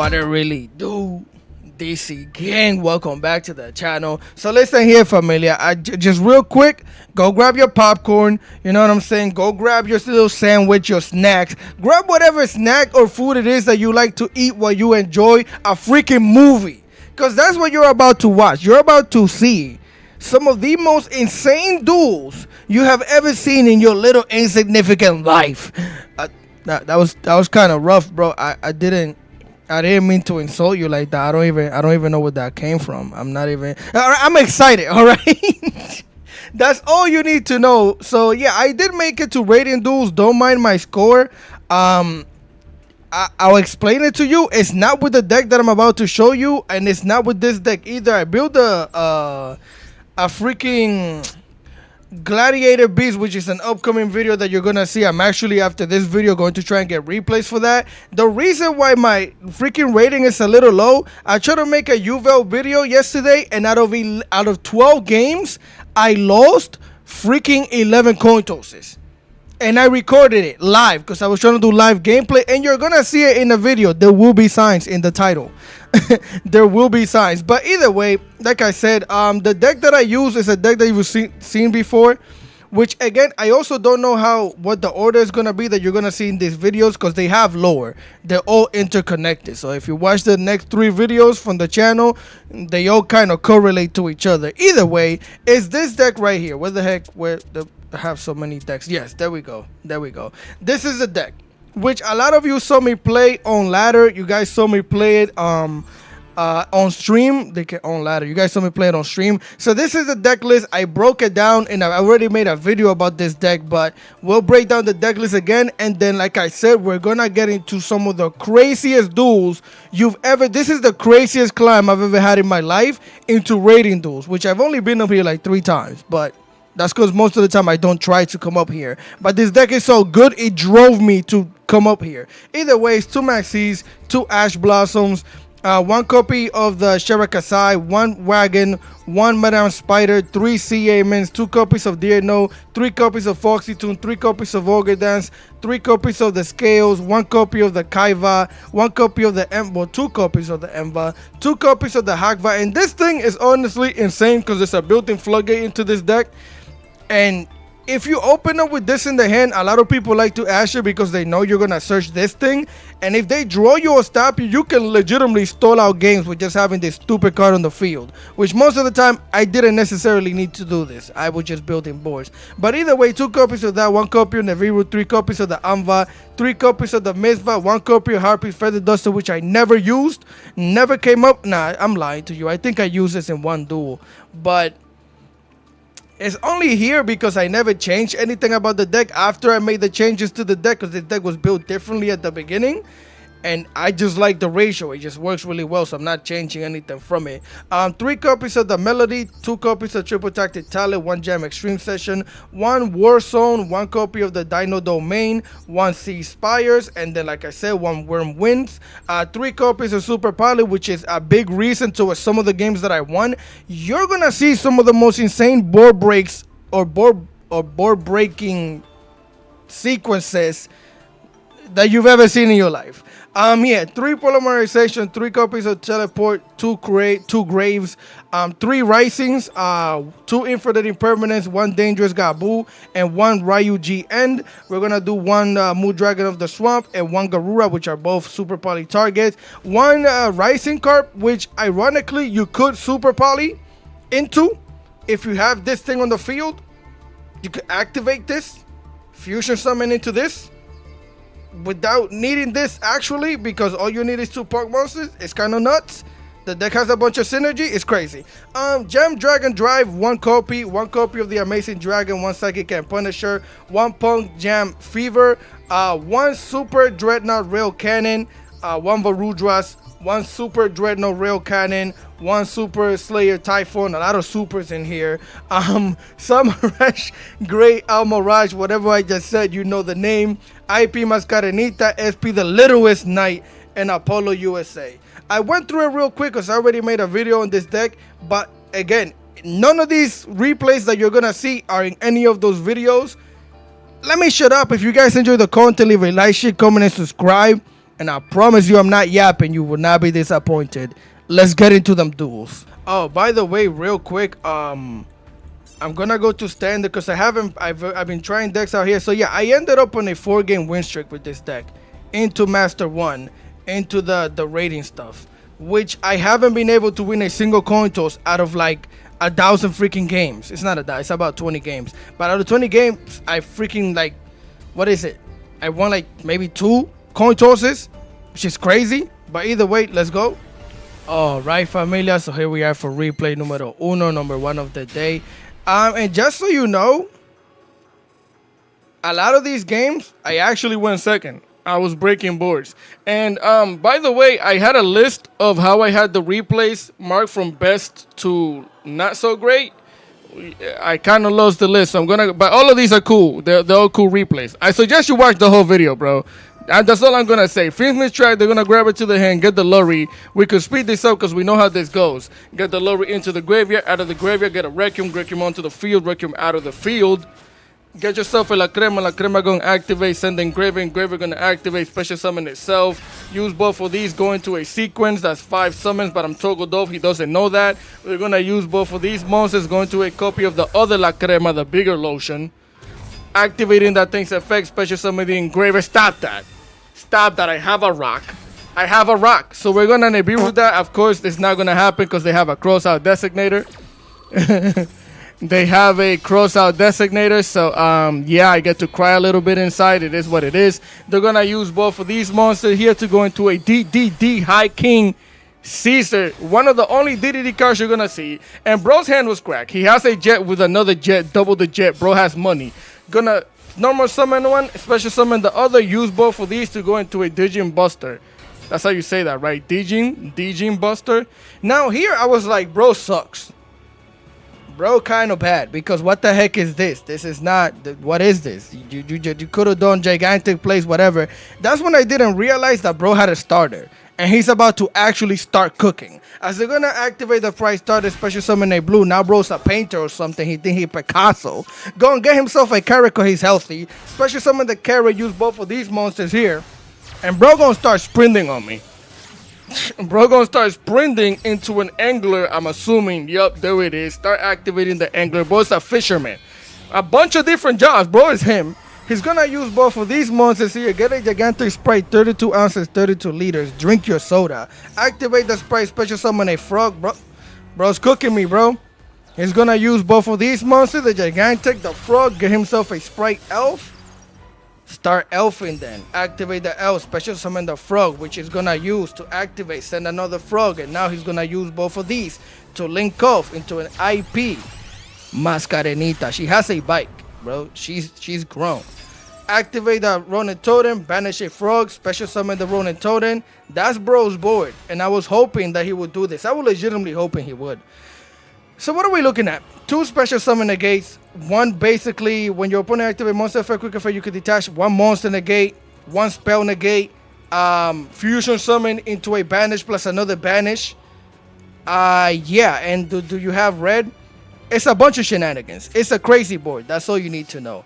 What it really do? DC gang, welcome back to the channel. So listen here, familia. Just real quick, go grab your popcorn. You know what I'm saying? Go grab your little sandwich, your snacks. Grab whatever snack or food it is that you like to eat while you enjoy a freaking movie. Because that's what you're about to watch. You're about to see some of the most insane duels you have ever seen in your little insignificant life. That was kind of rough, bro. I didn't mean to insult you like that. I don't even know where that came from. I'm excited, all right? That's all you need to know. So yeah, I did make it to Ratindg Duels. Don't mind my score. I'll explain it to you. It's not with the deck that I'm about to show you, and it's not with this deck either. I built a freaking Gladiator Beast, which is an upcoming video that you're gonna see. I'm actually, after this video, going to try and get replays for that. The reason why my freaking rating is a little low, I tried to make a UVL video yesterday, and out of 12 games, I lost freaking 11 coin tosses. And I recorded it live because I was trying to do live gameplay, and you're gonna see it in the video. There will be signs in the title. There will be signs. But either way, like I said, the deck that I use is a deck that you've seen before, which again, I also don't know what the order is gonna be that you're gonna see in these videos, because they have lore. They're all interconnected. So if you watch the next 3 videos from the channel, they all kind of correlate to each other. Either way, it's this deck right here. Where the heck? I have so many decks. Yes, there we go. This is the deck which a lot of you saw me play on ladder. You guys saw me play it on stream. On ladder. You guys saw me play it on stream. So this is the deck list. I broke it down, and I already made a video about this deck, but we'll break down the deck list again. And then, like I said, we're gonna get into some of the craziest duels this is the craziest climb I've ever had in my life into Ratindg Duels, which I've only been up here like 3 times, but that's because most of the time I don't try to come up here. But this deck is so good, it drove me to come up here. Either way, it's 2 Maxis, 2 Ash Blossoms, 1 copy of the Sherakasai, 1 Wagon, 1 Madame Spider, 3 Sea Amens, 2 copies of Dear No, 3 copies of Foxy Toon, 3 copies of Ogre Dance, 3 copies of the Scales, 1 copy of the Kaiva, 1 copy of the 2 copies of the Emva, 2 copies of the Hakva. And this thing is honestly insane because there's a built-in floodgate into this deck. And if you open up with this in the hand, a lot of people like to ash it because they know you're going to search this thing. And if they draw you or stop you, you can legitimately stall out games with just having this stupid card on the field. Which most of the time, I didn't necessarily need to do this. I was just building boards. But either way, 2 copies of that, 1 copy of Neviru, 3 copies of the Anva, 3 copies of the Mizva, 1 copy of Harpy's Feather Duster, which I never used. Never came up. Nah, I'm lying to you. I think I used this in 1 duel. But it's only here because I never changed anything about the deck after I made the changes to the deck, because the deck was built differently at the beginning. And I just like the ratio. It just works really well, so I'm not changing anything from it. 3 copies of the Melody, 2 copies of Triple Tactic Talent, 1 Jam Extreme Session, 1 War Zone, 1 copy of the Dino Domain, 1 Sea Spires, and then, like I said, 1 Worm Winds, 3 copies of Super Pilot, which is a big reason to some of the games that I won. You're gonna see some of the most insane board breaks or board breaking sequences that you've ever seen in your life. 3 Polymerization, 3 copies of Teleport, 2 Graves, 3 Risings, 2 Infrared Impermanence, 1 Dangerous Gabu, and 1 Ryuji End. We're gonna do 1 Moon Dragon of the Swamp and 1 Garura, which are both super poly targets. 1 Rising Carp, which ironically you could super poly into if you have this thing on the field. You could activate this, fusion summon into this, without needing this actually, because all you need is 2 Pug Monsters. It's kind of nuts. The deck has a bunch of synergy. It's crazy. Gem Dragon Drive, 1 copy of the Amazing Dragon, 1 Psychic and Punisher, 1 Punk Jam Fever, 1 Super Dreadnought Rail Cannon, 1 Varudras, 1 Super Dreadnought Rail Cannon, 1 Super Slayer Typhoon, a lot of supers in here. Samarash Grey Almirage, whatever I just said, you know the name. IP Mascarenita, SP the Littlest Knight, and Apollo USA. I went through it real quick because I already made a video on this deck, but again, none of these replays that you're gonna see are in any of those videos. Let me shut up. If you guys enjoy the content, leave a like, share, comment, and subscribe. And I promise you I'm not yapping. You will not be disappointed. Let's get into them duels. Oh, by the way, real quick, I'm gonna go to standard because I've been trying decks out here. So yeah, I ended up on a 4-game win streak with this deck. Into Master 1, into the rating stuff. Which I haven't been able to win a single coin toss out of like 1,000 freaking games. It's not it's about 20 games. But out of 20 games, I freaking like, what is it? I won like maybe 2 coin tosses, which is crazy. But either way, let's go. All right, familia. So here we are for replay numero uno, number 1 of the day. And just so you know, a lot of these games, I actually went second. I was breaking boards. And by the way, I had a list of how I had the replays marked from best to not so great. I kind of lost the list, so but all of these are cool. They're all cool replays. I suggest you watch the whole video, bro. That's all I'm going to say. FSMITH track, they're going to grab it to the hand, get the lorry. We could speed this up because we know how this goes. Get the lorry into the graveyard, out of the graveyard, get a Requiem onto the field, Requiem out of the field. Get yourself a La Crema going to activate, send Engraver going to activate, special summon itself. Use both of these, go into a sequence, that's 5 summons, but I'm toggled off, he doesn't know that. We're going to use both of these monsters, go into a copy of the other La Crema, the bigger lotion. Activating that thing's effect, special summon the Engraver, stop that. Stop that, I have a rock. So we're going to Nibiru with that. Of course, it's not going to happen because they have a cross-out designator. They have a cross-out designator, so yeah, I get to cry a little bit inside. It is what it is. They're going to use both of these monsters here to go into a DDD High King Caesar. One of the only DDD cards you're going to see. And bro's hand was cracked. He has a jet with another jet, double the jet. Bro has money. Gonna normal summon one, special summon the other. Use both of these to go into a Digin Buster. That's how you say that, right? Digin Buster. Now here I was like, bro sucks. Bro kind of bad, because what the heck is this? This is not, what is this? You could have done gigantic plays, whatever. That's when I didn't realize that bro had a starter. And he's about to actually start cooking. As they're going to activate the price starter, special summon a blue. Now bro's a painter or something. He think he Picasso. Go and get himself a carrot because he's healthy. Special summon the carrot, use both of these monsters here. And bro going to start sprinting on me. Bro gonna start sprinting into an angler, I'm assuming. Yup, there it is. Start activating the angler. Bro's a fisherman. A bunch of different jobs. Bro is him. He's gonna use both of these monsters here. Get a gigantic Spright, 32 ounces, 32 liters. Drink your soda. Activate the Spright, special summon a frog. Bro's cooking me, bro. He's gonna use both of these monsters. The gigantic, the frog. Get himself a Spright elf. Start elfing then. Activate the elf, special summon the frog, which is gonna use to activate, send another frog, and now he's gonna use both of these to link off into an IP. Mascarenita. She has a bike, bro. She's grown. Activate the Ronin Totem, banish a frog, special summon the Ronin Totem. That's bro's board, and I was hoping that he would do this. I was legitimately hoping he would. So what are we looking at? 2 special summon negates. 1 basically, when your opponent activates monster effect, quick effect, you can detach 1 monster negate, 1 spell negate, fusion summon into a banish plus another banish. Yeah, and do you have red? It's a bunch of shenanigans. It's a crazy board. That's all you need to know.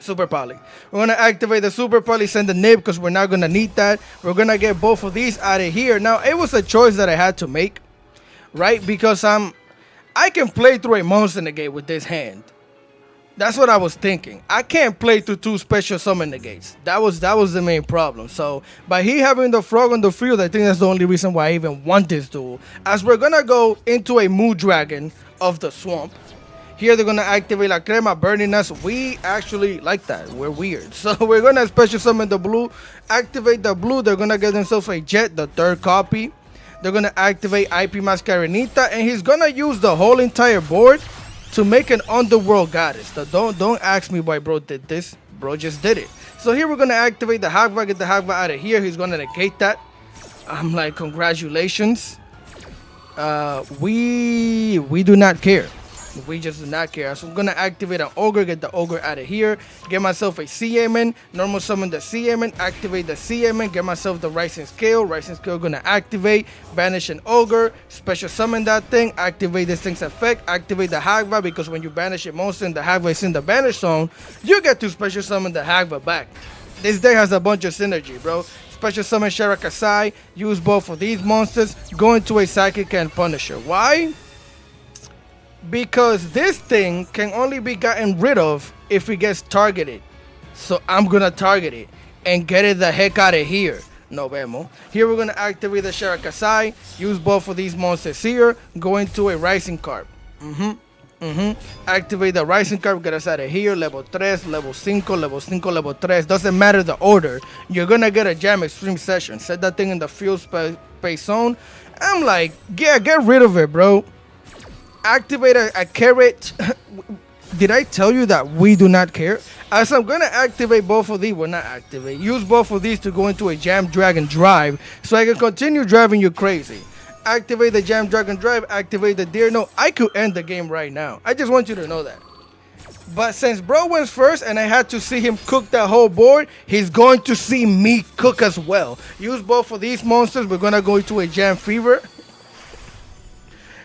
Super Poly. We're going to activate the Super Poly, send the nib because we're not going to need that. We're going to get both of these out of here. Now, it was a choice that I had to make. Right, because I can play through a monster negate with this hand. That's what I was thinking. I can't play through 2 special summon negates. That was the main problem. So by he having the frog on the field, I think that's the only reason why I even want this duel. As we're gonna go into a Moon Dragon of the swamp. Here they're gonna activate La Crema, burning us. We actually like that. We're weird. So we're gonna special summon the blue, activate the blue. They're gonna get themselves a jet, the 3rd copy. They're going to activate IP Mascarenita, and he's going to use the whole entire board to make an Underworld Goddess. So don't ask me why bro did this. Bro just did it. So here we're going to activate the Hagva, get the Hagva out of here. He's going to negate that. I'm like, congratulations. We do not care. We just do not care. So I'm going to activate an Ogre, get the Ogre out of here. Get myself a CMN. Normal summon the CMN. Activate the CMN. Get myself the Rising Scale. Rising Scale going to activate. Banish an Ogre. Special summon that thing. Activate this thing's effect. Activate the Hagva, because when you banish a monster and the Hagva is in the banish zone, you get to special summon the Hagva back. This deck has a bunch of synergy, bro. Special summon Shirakasai, use both of these monsters, go into a Psychic and Punisher. Why? Because this thing can only be gotten rid of if it gets targeted. So I'm gonna target it and get it the heck out of here. No vemos. Here we're gonna activate the Shirakasai, use both of these monsters here, go into a Rising card. Activate the Rising card, get us out of here. Level 3, level 5, level 5, level 3. Doesn't matter the order. You're gonna get a Jam Extreme Session. Set that thing in the field space zone. I'm like, yeah, get rid of it, bro. Activate a carrot. Did I tell you that we do not care? As I'm gonna activate both of these, well, not activate, use both of these to go into a Jam Dragon Drive so I can continue driving you crazy. Activate the Jam Dragon Drive, activate the Deer. No, I could end the game right now. I just want you to know that. But since bro went first and I had to see him cook that whole board, he's going to see me cook as well. Use both of these monsters. We're gonna go into a Jam Fever.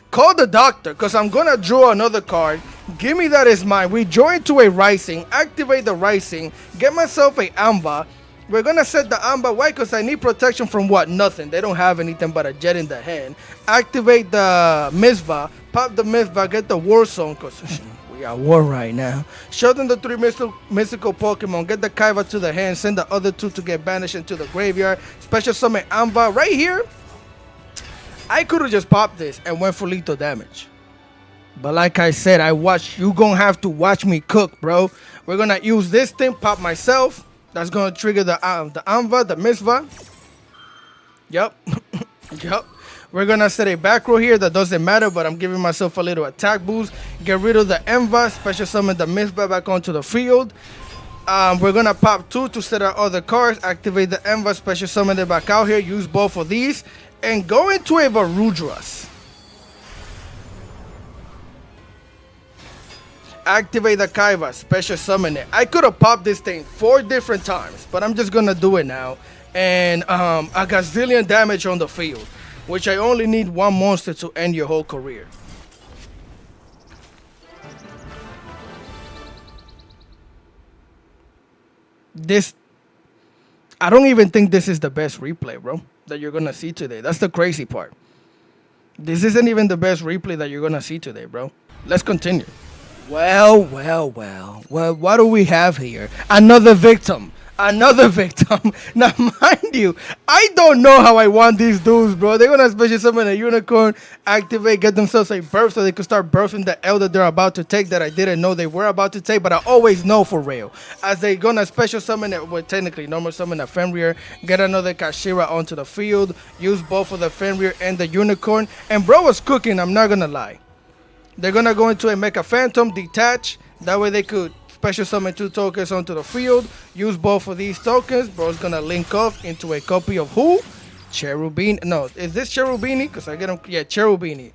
Call the doctor, because I'm going to draw another card. Give me that is mine. We draw into a Rising. Activate the Rising. Get myself a Amba. We're going to set the Amba. Why? Because I need protection from what? Nothing. They don't have anything but a Jet in the hand. Activate the Mizva. Pop the Mizva. Get the War Zone, because we are war right now. Show them the 3 mystical Pokemon. Get the Kaiba to the hand. Send the other 2 to get banished into the graveyard. Special summon Amba. Right here. I could have just popped this and went for lethal damage. But like I said, you gonna have to watch me cook, bro. We're gonna use this thing, pop myself. That's gonna trigger the Anva, the Mizva. Yup. Yup. We're gonna set a back row here that doesn't matter, but I'm giving myself a little attack boost. Get rid of the Enva, special summon the Mizva back onto the field. We're gonna pop 2 to set our other cards. Activate the Enva, special summon it back out here. Use both of these. And go into a Varudras. Activate the Kaiba, special summon it. I could have popped this thing 4 different times, but I'm just gonna do it now. And a gazillion damage on the field, which I only need 1 monster to end your whole career. I don't even think this is the best replay, bro, that you're gonna see today. That's the crazy part. This isn't even the best replay that you're gonna see today, bro. Let's continue. Well, what do we have here? Another victim. Another victim. Now, mind you, I don't know how I want these dudes, bro. They're gonna special summon a unicorn, activate, get themselves a birth so they can start birthing the L that they're about to take that I didn't know they were about to take, but I always know for real. As they're gonna special summon it, well, technically normal summon a Fenrir, get another Kashira onto the field, use both of the Fenrir and the unicorn, and bro was cooking, I'm not gonna lie. They're gonna go into a Mecha Phantom, detach, that way they could special summon 2 tokens onto the field. Use both of these tokens. Bro's gonna link off into a copy of who? Cherubini. No, is this Cherubini? Because I get him. Yeah, Cherubini.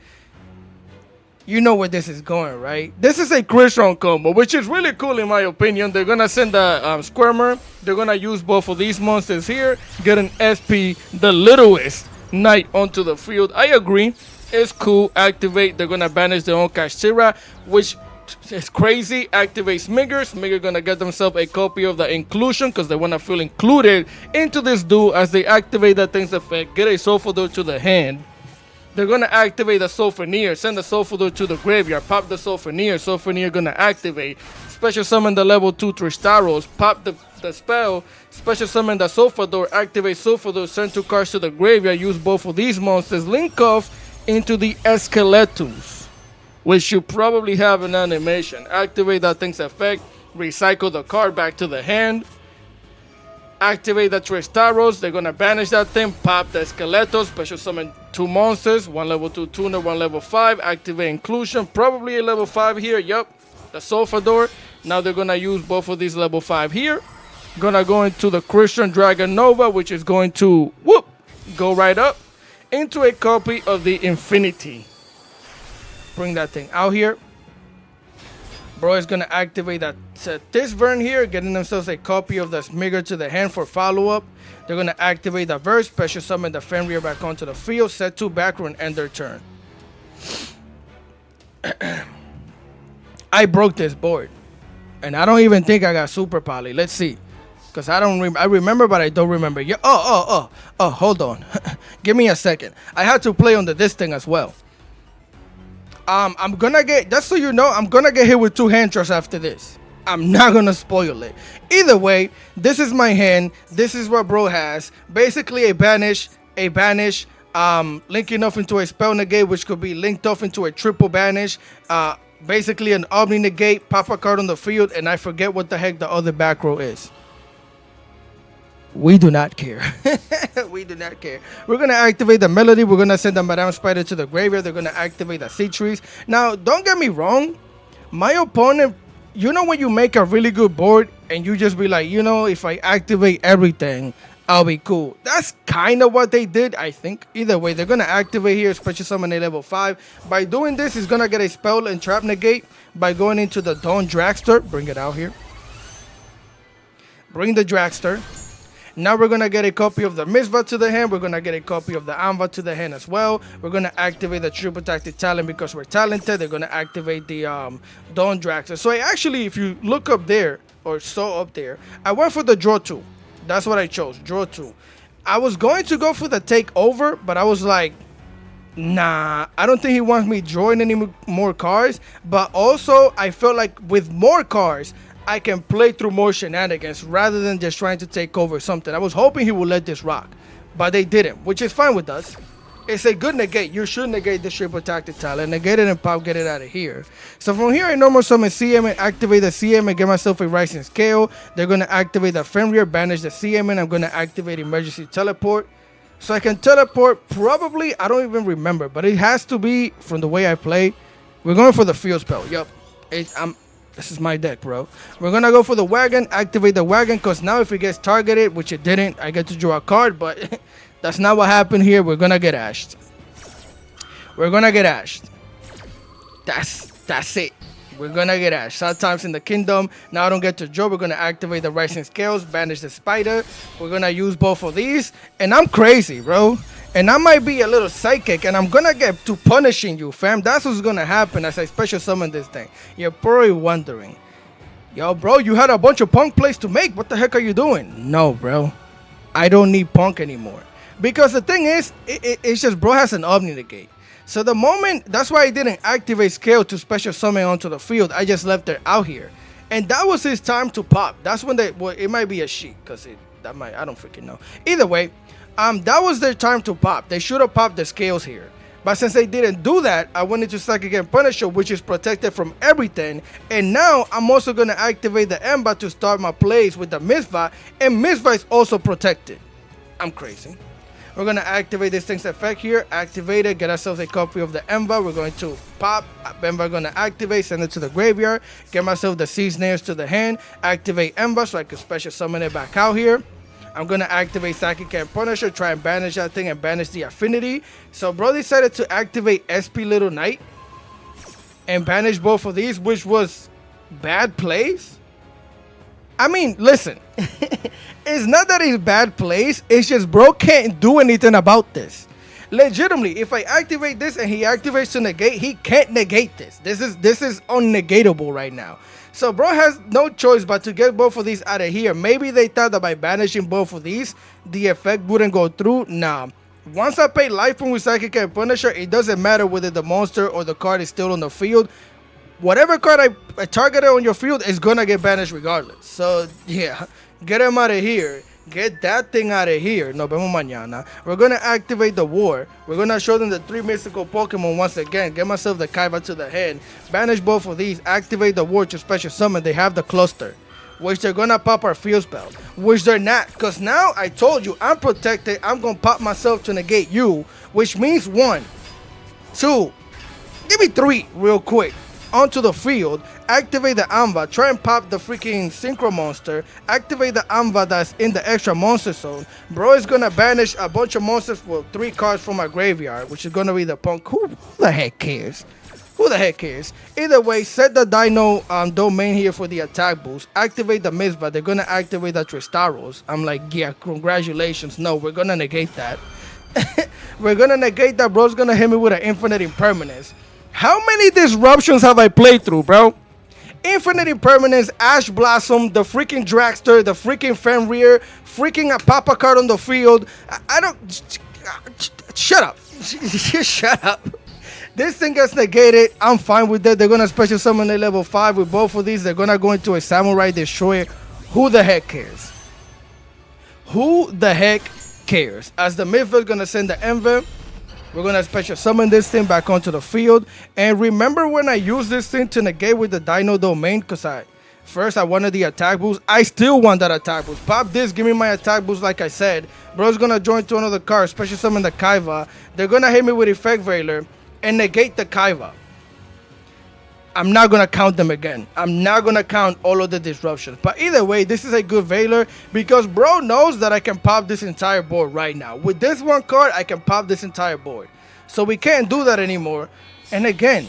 You know where this is going, right? This is a Crystron combo, which is really cool in my opinion. They're gonna send the Squirmer. They're gonna use both of these monsters here. Get an SP, the littlest knight onto the field. I agree. It's cool. Activate. They're gonna banish their own Kashira, which it's crazy. Activate Smigger. Smigger gonna get themselves a copy of the inclusion because they want to feel included into this duel as they activate that thing's effect. Get a Soulfador to the hand. They're gonna activate the Soulfanier. Send the Soulfador to the graveyard. Pop the Soulfanier. Soulfanier gonna activate. Special summon the level 2 Tristaros. Pop the spell. Special summon the Soulfador. Activate Soulfador. Send 2 cards to the graveyard. Use both of these monsters. Link off into the Esqueletos, which should probably have an animation. Activate that thing's effect. Recycle the card back to the hand. Activate the Tristaros. They're going to banish that thing. Pop the Esqueletos. Special summon 2 monsters. 1 level 2 tuner, 1 level 5. Activate inclusion. Probably a level 5 here. Yup. The Soulfador. Now they're going to use both of these level 5 here. Gonna go into the Crystron Dragon Nova, which is going to go right up into a copy of the Infinity. Bring that thing out here. Bro is gonna activate that this Vern here, getting themselves a copy of the Smigger to the hand for follow-up. They're gonna activate the Verse, special summon the Fenrir back onto the field, set 2 back row and end their turn. I broke this board. And I don't even think I got Super Poly. Let's see. Because I remember, but I don't remember. Yeah. Oh, hold on. Give me a second. I had to play under this thing as well. I'm gonna get, just so you know, I'm gonna get hit with 2 hand draws after this. I'm not gonna spoil it. Either way, this is my hand. This is what bro has. Basically a banish, linking off into a spell negate, which could be linked off into a triple banish. Basically an omni negate, pop a card on the field, and I forget what the heck the other back row is. We do not care. We do not care. We're going to activate the Melody. We're going to send the Madame Spider to the graveyard. They're going to activate the Sea Trees. Now, don't get me wrong. My opponent, you know when you make a really good board and you just be like, you know, if I activate everything, I'll be cool. That's kind of what they did, I think. Either way, they're going to activate here, Special Summon a level 5. By doing this, he's going to get a Spell and Trap Negate by going into the Dawn Dragster. Bring it out here. Bring the Dragster. Now we're going to get a copy of the Misva to the hand. We're going to get a copy of the Anva to the hand as well. We're going to activate the Triple Tactic Talent because we're talented. They're going to activate the Dawn Dragster. So I actually, if you look up there, or saw up there, I went for the Draw 2. That's what I chose, Draw 2. I was going to go for the Takeover, but I was like, nah, I don't think he wants me drawing any more cards. But also, I felt like with more cards, I can play through more shenanigans rather than just trying to take over something. I was hoping he would let this rock, but they didn't, which is fine with us. It's a good negate. You should negate the Triple Tactic Talent. Negate it and pop, get it out of here. So from here, I normal summon CM and activate the CM and get myself a Rising Scale. They're going to activate the Fenrir, banish the CM, and I'm going to activate Emergency Teleport. So I can teleport probably, I don't even remember, but it has to be from the way I play. We're going for the Field Spell. Yup. This is my deck, bro. We're going to go for the Wagon, activate the Wagon, because now if it gets targeted, which it didn't, I get to draw a card, but that's not what happened here. We're going to get ashed. We're going to get ashed. That's it. We're going to get ashed. Sometimes in the Kingdom, now I don't get to draw. We're going to activate the Rising Scales, banish the Spider. We're going to use both of these, and I'm crazy, bro. And I might be a little psychic, and I'm going to get to punishing you, fam. That's what's going to happen as I special summon this thing. You're probably wondering, yo, bro, you had a bunch of Punk plays to make. What the heck are you doing? No, bro. I don't need Punk anymore. Because the thing is, it's just bro has an Omni Negate. So the moment, that's why I didn't activate Scale to special summon onto the field. I just left it out here. And that was his time to pop. That's when well, it might be a she, because I don't freaking know. Either way, that was their time to pop. They should have popped the Scales here. But since they didn't do that, I went into Psychic and Punisher, which is protected from everything. And now I'm also going to activate the Emba to start my plays with the Misva. And Misva is also protected. I'm crazy. We're going to activate this thing's effect here. Activate it. Get ourselves a copy of the Emba. We're going to pop. Emba going to activate. Send it to the graveyard. Get myself the Sea Snares to the hand. Activate Emba so I can special summon it back out here. I'm going to activate Psychic and Punisher, try and banish that thing and banish the Affinity. So bro decided to activate SP Little Knight and banish both of these, which was bad plays. I mean, listen, it's not that it's bad plays. It's just bro can't do anything about this. Legitimately, if I activate this and he activates to negate, he can't negate this. This is unnegatable right now. So bro has no choice but to get both of these out of here. Maybe they thought that by banishing both of these, the effect wouldn't go through. Nah. Once I pay life point with Psychic and Punisher, it doesn't matter whether the monster or the card is still on the field. Whatever card I targeted on your field is going to get banished regardless. So yeah, get him out of here. Get that thing out of here. Nos vemos mañana. We're going to activate the War. We're going to show them the 3 mystical Pokemon once again. Get myself the Kaiba to the hand. Banish both of these. Activate the War to special summon. They have the Cluster, which they're going to pop our Field Spell, which they're not. Because now I told you I'm protected. I'm going to pop myself to negate you, which means 1, 2, give me 3 real quick. Onto the field, activate the Amba, try and pop the freaking Synchro Monster, activate the Amba that's in the extra monster zone. Bro is gonna banish a bunch of monsters with 3 cards from my graveyard, which is gonna be the Punk. Who the heck cares? Who the heck cares? Either way, set the Dino domain here for the attack boost. Activate the Misva. They're gonna activate the Tristaros. I'm like, yeah, congratulations. No, we're gonna negate that. We're gonna negate that. Bro's gonna hit me with an infinite impermanence. How many disruptions have I played through, bro? Infinite Impermanence, Ash Blossom, the freaking Dragster, the freaking Fenrir, freaking a Papa card on the field. I don't. Shut up. Shut up. This thing gets negated. I'm fine with that. They're going to special summon a level 5 with both of these. They're going to go into a Samurai Destroyer. Who the heck cares? Who the heck cares? As the Myth is going to send the Enver, we're going to special summon this thing back onto the field. And remember when I used this thing to negate with the Dino Domain? Because first I wanted the attack boost. I still want that attack boost. Pop this, give me my attack boost like I said. Bro's going to join to another card, special summon the Kaiva. They're going to hit me with Effect Veiler and negate the Kaiva. I'm not going to count them again. I'm not going to count all of the disruptions. But either way, this is a good Veiler because bro knows that I can pop this entire board right now. With this one card, I can pop this entire board. So we can't do that anymore. And again,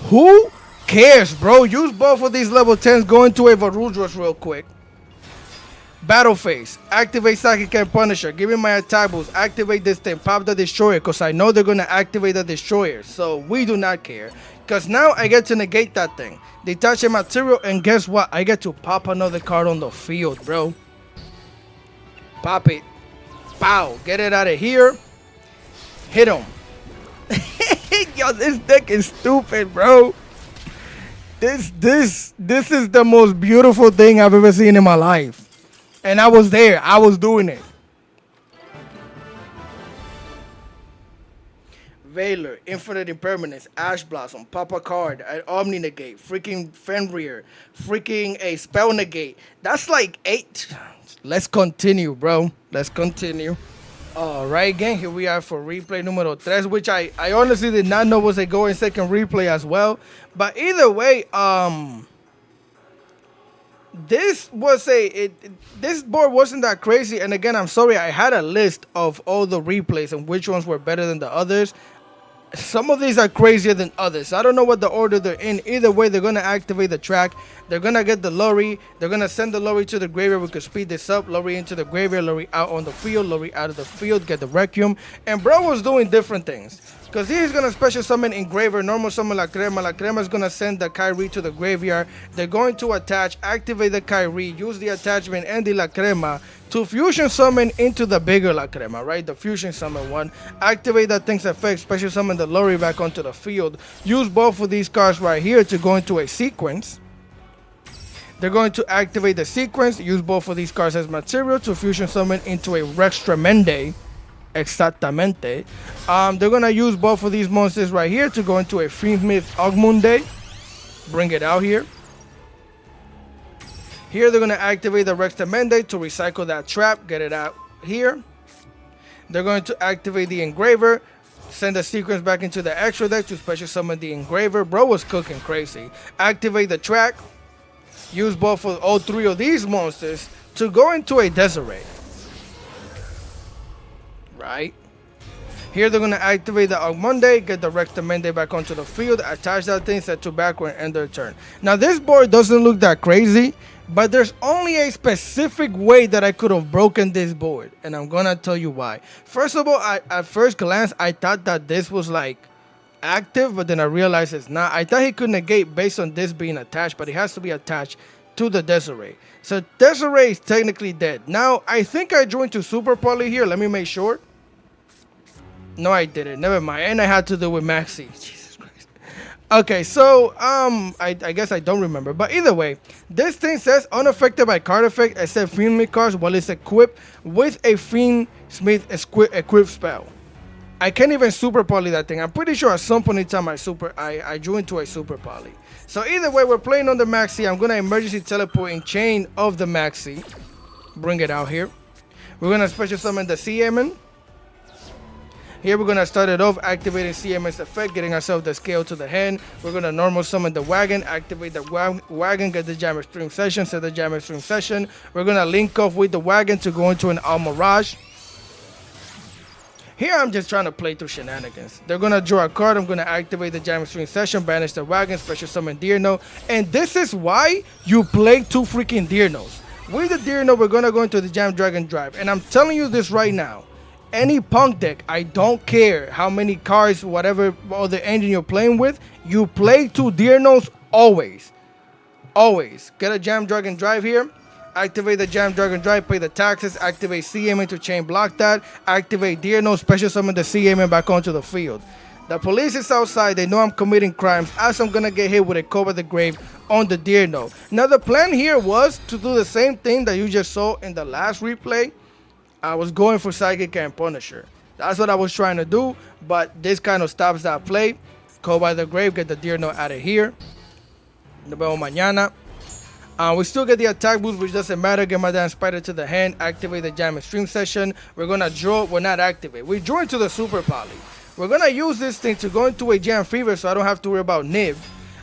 who cares, bro? Use both of these level 10s. Go into a Varudras real quick. Battle phase. Activate Psychic and Punisher. Give me my attack boost. Activate this thing. Pop the Destroyer because I know they're going to activate the Destroyer. So we do not care. Because now I get to negate that thing. Detach a material, and guess what? I get to pop another card on the field, bro. Pop it. Pow. Get it out of here. Hit him. Yo, this deck is stupid, bro. This is the most beautiful thing I've ever seen in my life. And I was there. I was doing it. Veiler, Infinite Impermanence, Ash Blossom, Papa Card, an Omni Negate, freaking Fenrir, freaking a Spell Negate. That's like 8. Let's continue, bro. Let's continue. Alright, gang. Here we are for replay numero 3, which I honestly did not know was a going second replay as well. But either way, this was this board wasn't that crazy. And again, I'm sorry, I had a list of all the replays and which ones were better than the others. Some of these are crazier than others. I don't know what the order they're in. Either way, they're going to activate the track. They're going to get the Lorry. They're going to send the Lorry to the graveyard. We could speed this up. Lorry into the graveyard. Lorry out on the field. Lorry out of the field. Get the Requiem. And bro was doing different things. Because he's going to special summon Engraver, normal summon La Crema. La Crema is going to send the Kyrie to the graveyard. They're going to attach, activate the Kyrie, use the attachment and the La Crema to fusion summon into the bigger La Crema, right? The fusion summon one. Activate that thing's effect, special summon the Lorry back onto the field. Use both of these cards right here to go into a sequence. They're going to activate the sequence, use both of these cards as material to fusion summon into a Rex Tremende. Exactamente. They're gonna use both of these monsters right here to go into a FSMITH Ogmunde. Bring it out here. Here they're gonna activate the Rex Tremende to recycle that trap. Get it out here. They're going to activate the Engraver. Send the sequence back into the extra deck to special summon the Engraver. Bro was cooking crazy. Activate the track. Use both of all 3 of these monsters to go into a Desiree. Right here, they're going to activate the Ogmunde, get the Rex Tremende back onto the field, attach that thing, set to backward, and end their turn. Now, this board doesn't look that crazy, but there's only a specific way that I could have broken this board, and I'm going to tell you why. First of all, at first glance, I thought that this was like active, but then I realized it's not. I thought he could negate based on this being attached, but it has to be attached to the Desiree. So Desiree is technically dead. Now, I think I joined to Super Poly here. Let me make sure. No, I didn't. Never mind. And I had to do with Maxi. Jesus Christ. Okay, so I guess I don't remember. But either way, this thing says unaffected by card effect except FSMITH cards while it's equipped with a FSMITH equipped spell. I can't even Super Poly that thing. I'm pretty sure at some point in time I drew into a Super Poly. So either way, we're playing on the Maxi. I'm going to emergency teleport in Chain of the Maxi. Bring it out here. We're going to special summon the CMN. Here we're going to start it off, activating CMS effect, getting ourselves the scale to the hand. We're going to normal summon the wagon, activate the wagon, get the Jammer Stream session, set the Jammer Stream session. We're going to link off with the wagon to go into an Almirage. Here I'm just trying to play through shenanigans. They're going to draw a card. I'm going to activate the Jammer Stream session, banish the wagon, special summon Deerno. And this is why you play 2 freaking Deernos. With the Deerno, we're going to go into the Jam Dragon Drive. And I'm telling you this right now. Any punk deck, I don't care how many cards, whatever other engine you're playing with, you play 2 Deernos always. always get a Jam Dragon Drive here. Activate the Jam Dragon Drive, pay the taxes, activate CMN to chain block that, activate Deer Note, special summon the CMN back onto the field. The police is outside, they know I'm committing crimes, as I'm gonna get hit with a Cobra the Grave on the Deer Note. Now the plan here was to do the same thing that you just saw in the last replay. I was going for Psychic and Punisher. That's what I was trying to do, but this kind of stops that play. Cobra the Grave, get the Deer Note out of here. Nos vemos mañana. We still get the attack boost, which doesn't matter. Get my damn Spider to the hand. Activate the Jam Stream Session. We're going to draw. We're not activate. We draw into the Super Poly. We're going to use this thing to go into a Jam Fever so I don't have to worry about Niv.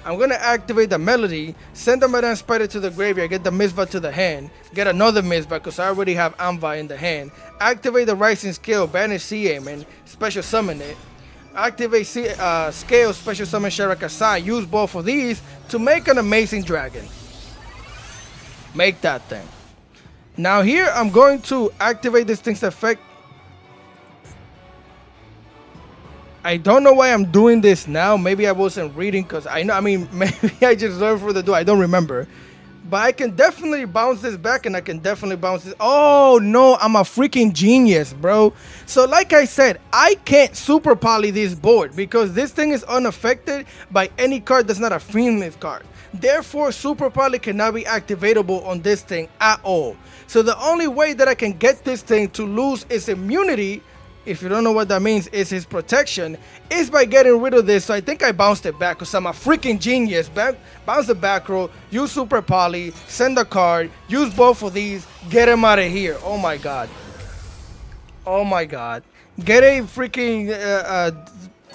I'm going to activate the Melody. Send the Madame Spider to the graveyard. Get the Mizva to the hand. Get another Mizva because I already have Anva in the hand. Activate the Rising Scale. Banish Seaman. Special Summon it. Activate Scale. Special Summon Sharakasai. Use both of these to make an amazing dragon. Make that thing. Now here I'm going to activate this thing's effect. I don't know why I'm doing this now. Maybe I wasn't reading because I know. I mean, maybe I just learned for the do. I don't remember. But I can definitely bounce this back and I can definitely bounce this. Oh no, I'm a freaking genius, bro. So like I said, I can't super poly this board because this thing is unaffected by any card that's not a FSMITH card. Therefore, Super Poly cannot be activatable on this thing at all. So the only way that I can get this thing to lose its immunity, if you don't know what that means, is his protection, is by getting rid of this. So I think I bounced it back because I'm a freaking genius. Bounce the back row, use Super Poly, send a card, use both of these, get him out of here. Oh my god. Oh my god. Get a freaking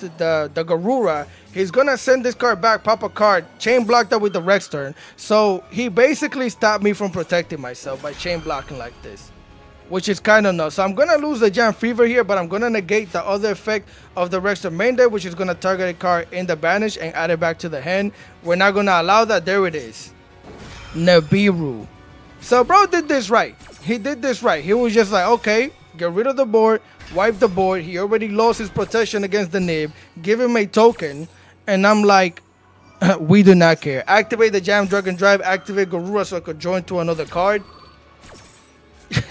the Garura. He's gonna send this card back, pop a card, chain block that with the Rex turn. So he basically stopped me from protecting myself by chain blocking like this, which is kind of nuts. So I'm gonna lose the Jam Fever here, but I'm gonna negate the other effect of the Rex turn main deck, which is gonna target a card in the banish and add it back to the hand. We're not gonna allow that. There it is, Nibiru. So bro did this right. He did this right. He was just like, okay, get rid of the board, wipe the board. He already lost his protection against the Nib. Give him a token. And I'm like, we do not care. Activate the Jam Dragon Drive. Activate Garura so I could join to another card.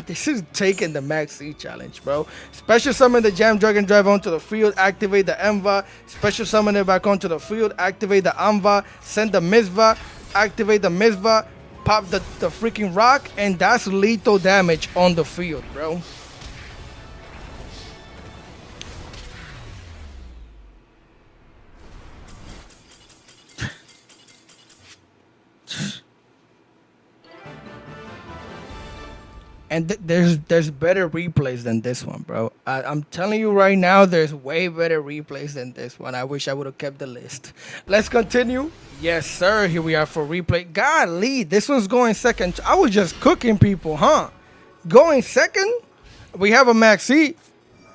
This is taking the Max C challenge, bro. Special summon the Jam Dragon Drive onto the field. Activate the Enva. Special summon it back onto the field. Activate the Anva. Send the Mizva. Activate the Mizva. Pop the freaking rock. And that's lethal damage on the field, bro. And there's better replays than this one, bro. I'm telling you right now, there's way better replays than this one. I wish I would have kept the list. Let's continue. Yes, sir. Here we are for replay. Golly, this one's going second. I was just cooking people, huh? Going second? We have a Maxi.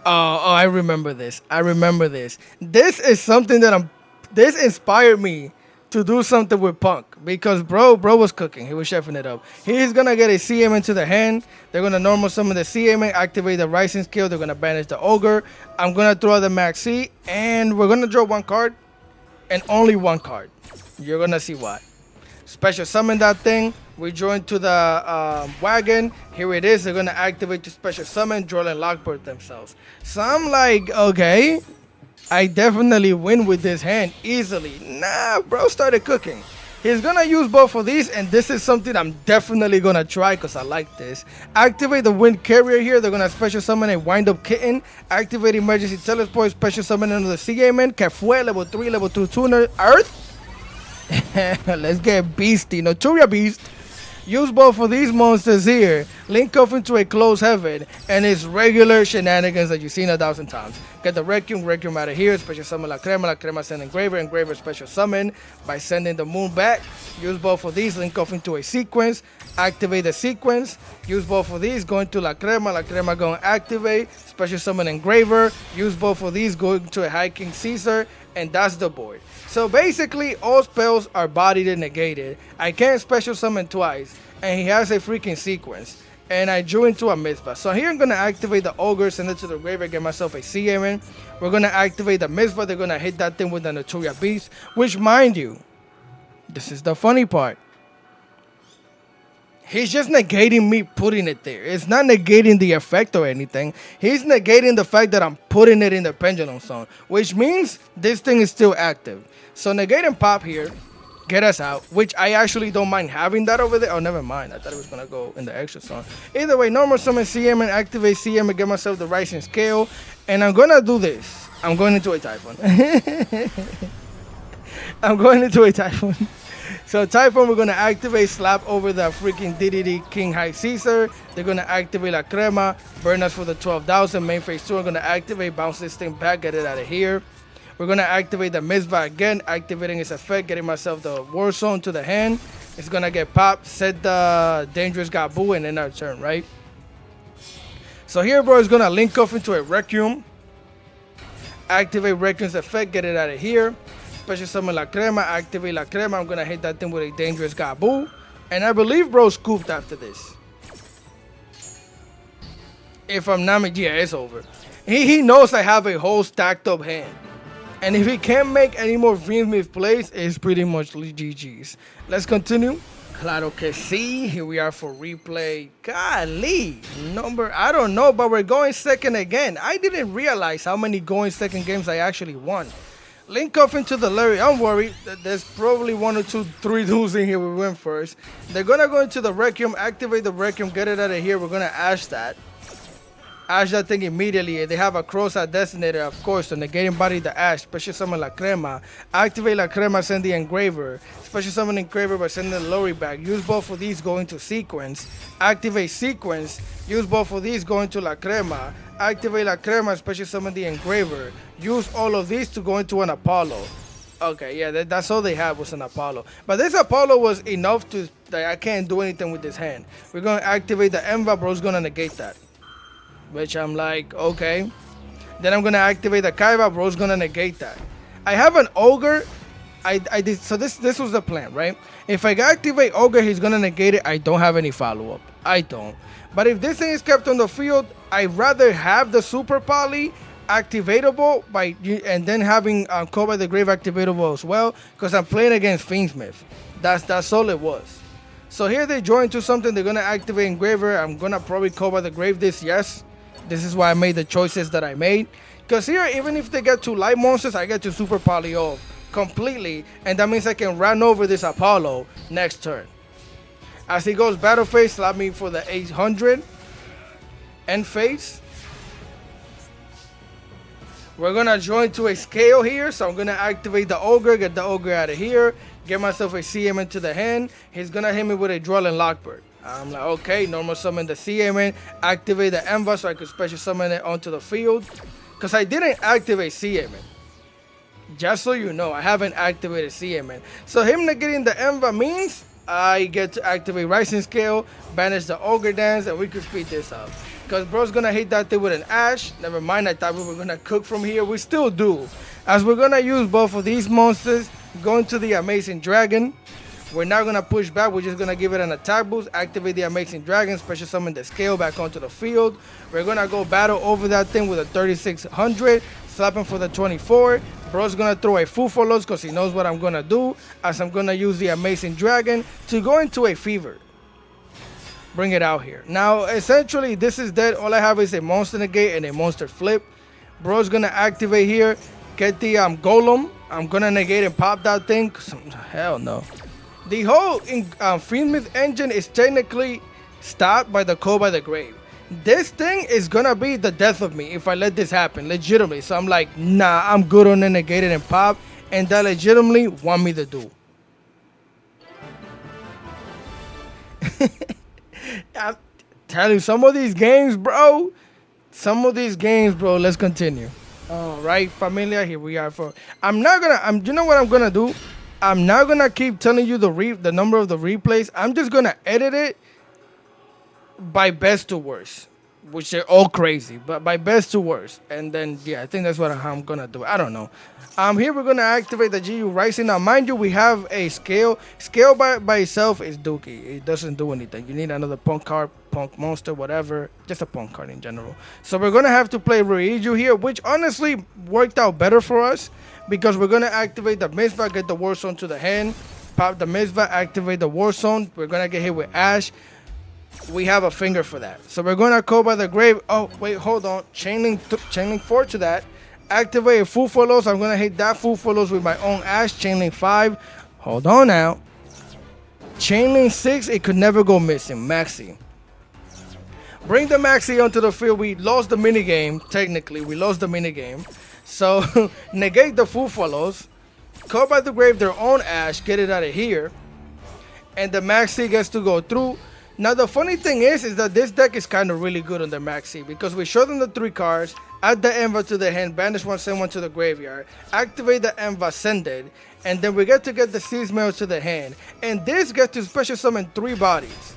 Oh, I remember this. I remember this. This is something that this inspired me to do something with Punk because bro was cooking. He was chefing it up. He's gonna get a CM into the hand. They're gonna normal summon the CM, activate the Rising Skill. They're gonna banish the Ogre. I'm gonna throw the Maxi, and we're gonna draw one card, and only one card. You're gonna see why. Special summon that thing. We join to the wagon. Here it is. They're gonna activate the special summon, Droll and Lockbird themselves. So I'm like, okay, I definitely win with this hand easily. Nah, bro started cooking. He's gonna use both of these, and this is something I'm definitely gonna try because I like this. Activate the Wind Carrier here. They're gonna special summon a Wind Up Kitten. Activate Emergency Teleport. Special summon another CA-Man. Que fue level 3, level 2 tuner. Earth. Let's get beasty. Noturia Beast. Use both of these monsters here. Link off into a closed heaven. And it's regular shenanigans that you've seen 1,000 times. Get the Requiem out of here. Special summon La Crema send Engraver special summon by sending the moon back. Use both of these. Link off into a sequence. Activate the sequence. Use both of these. Go into La Crema going to activate. Special summon Engraver. Use both of these. Go into a High King Caesar. And that's the board. So basically, all spells are bodied and negated. I can't special summon twice. And he has a freaking sequence. And I drew into a Mizpah. So here I'm going to activate the Ogre, send it to the graveyard, get myself a CMN. We're going to activate the Mizpah. They're going to hit that thing with the Noturia Beast. Which, mind you, this is the funny part. He's just negating me putting it there. It's not negating the effect or anything. He's negating the fact that I'm putting it in the pendulum zone, which means this thing is still active. So negate and pop here, get us out, which I actually don't mind having that over there. Oh, never mind. I thought it was going to go in the extra zone. Either way, normal summon CM and activate CM and get myself the rising scale. And I'm going to do this. I'm going into a Typhoon. I'm going into a Typhoon. So Typhoon, we're going to activate slap over the freaking DDD King High Caesar. They're going to activate La Crema, burn us for the 12,000. Main phase 2, we're going to activate, bounce this thing back, get it out of here. We're going to activate the Misva again, activating its effect, getting myself the War Zone to the hand. It's going to get popped, set the Dangerous Gabu, and end our turn, right? So here, bro, is going to link off into a Requiem. Activate Requiem's effect, get it out of here. Special summon La Crema, activate La Crema. I'm going to hit that thing with a Dangerous Gabu. And I believe bro scooped after this. If I'm not, yeah, it's over. He knows I have a whole stacked up hand. And if he can't make any more FSMITH plays, it's pretty much GG's. Let's continue. Claro que sí. Here we are for replay. Golly. I don't know, but we're going second again. I didn't realize how many going second games I actually won. Link off into the Larry. Don't worry. There's probably 1 or 2, 3 duels in here we win first. They're going to go into the Requiem, activate the Requiem, get it out of here. We're going to Ash that. Ash that thing immediately. They have a cross-out designator, of course, so negating body the Ash. Special summon La Crema. Activate La Crema, send the Engraver. Special summon Engraver by sending the Lorry back. Use both of these, go into Sequence. Activate Sequence. Use both of these, go into La Crema. Activate La Crema, special summon the Engraver. Use all of these to go into an Apollo. Okay, yeah, that's all they had was an Apollo. But this Apollo was enough to that I can't do anything with this hand. We're going to activate the Enva, bro's going to negate that. Which I'm like, okay. Then I'm going to activate the Kaiba, bro's going to negate that. I have an Ogre. I did, so this was the plan, right? If I activate Ogre, he's going to negate it. I don't have any follow-up. I don't. But if this thing is kept on the field, I'd rather have the Super Poly activatable and then having Call by the Grave activatable as well, because I'm playing against FSMITH. That's all it was. So here they join to something. They're going to activate Engraver. I'm going to probably Call by the Grave this, yes. This is why I made the choices that I made. Because here, even if they get 2 light monsters, I get to Super Poly off completely. And that means I can run over this Apollo next turn. As he goes battle phase, slap me for the 800. End phase. We're going to join to a scale here. So I'm going to activate the Ogre, get the Ogre out of here. Get myself a CM into the hand. He's going to hit me with a Dwelling Lockbird. I'm like, okay, normal summon the CM, activate the Enva so I could special summon it onto the field. Because I didn't activate CM. Just so you know, I haven't activated CM. So him negating the Enva means I get to activate Rising Scale, banish the Ogre Dance, and we could speed this up. Because bro's going to hit that thing with an Ash. Never mind, I thought we were going to cook from here. We still do. As we're going to use both of these monsters, go into the Amazing Dragon. We're not going to push back. We're just going to give it an attack boost. Activate the Amazing Dragon. Special summon the scale back onto the field. We're going to go battle over that thing with a 3600. Slap him for the 24. Bro's going to throw a Fufolos because he knows what I'm going to do. As I'm going to use the Amazing Dragon to go into a Fever. Bring it out here. Now, essentially, this is dead. All I have is a Monster Negate and a Monster Flip. Bro's going to activate here. Get the Golem. I'm going to negate and pop that thing. Hell no. The whole FSMITH engine is technically stopped by the Call by the Grave. This thing is gonna be the death of me if I let this happen, legitimately. So I'm like, nah, I'm good on the negated and pop, and that legitimately want me to do. I'm telling you, some of these games, bro. Let's continue. All right, familia, here we are. You know what I'm gonna do? I'm not gonna keep telling you the number of the replays. I'm just gonna edit it by best to worst, which they're all crazy, but by best to worst. And then yeah, I think that's what I'm gonna do. I don't know. Here we're gonna activate the GU Rising. Now, mind you, we have a scale. Scale by itself is dookie. It doesn't do anything. You need another punk card, punk monster, whatever. Just a punk card in general. So we're gonna have to play Reiju here, which honestly worked out better for us. Because we're going to activate the Misva, get the War Zone to the hand. Pop the Misva, activate the War Zone. We're going to get hit with Ash. we have a finger for that. So we're gonna call by the grave. Oh wait, hold on. Chain link 4 to that. Activate a full follows. I'm gonna hit that full follows with my own ash. Chain link 5. Hold on now. Chain link 6. It could never go missing. Maxi. Bring the Maxi onto the field. We lost the minigame. Technically, we lost the minigame. So negate the full follows. Call by the grave their own ash. Get it out of here. And the Maxi gets to go through. Now the funny thing is that this deck is kind of really good on the Maxi because we show them the 3 cards, add the Enva to the hand, banish one, send one to the graveyard, activate the Enva, send it, and then we get the Seas Mail to the hand. And this gets to special summon 3 bodies.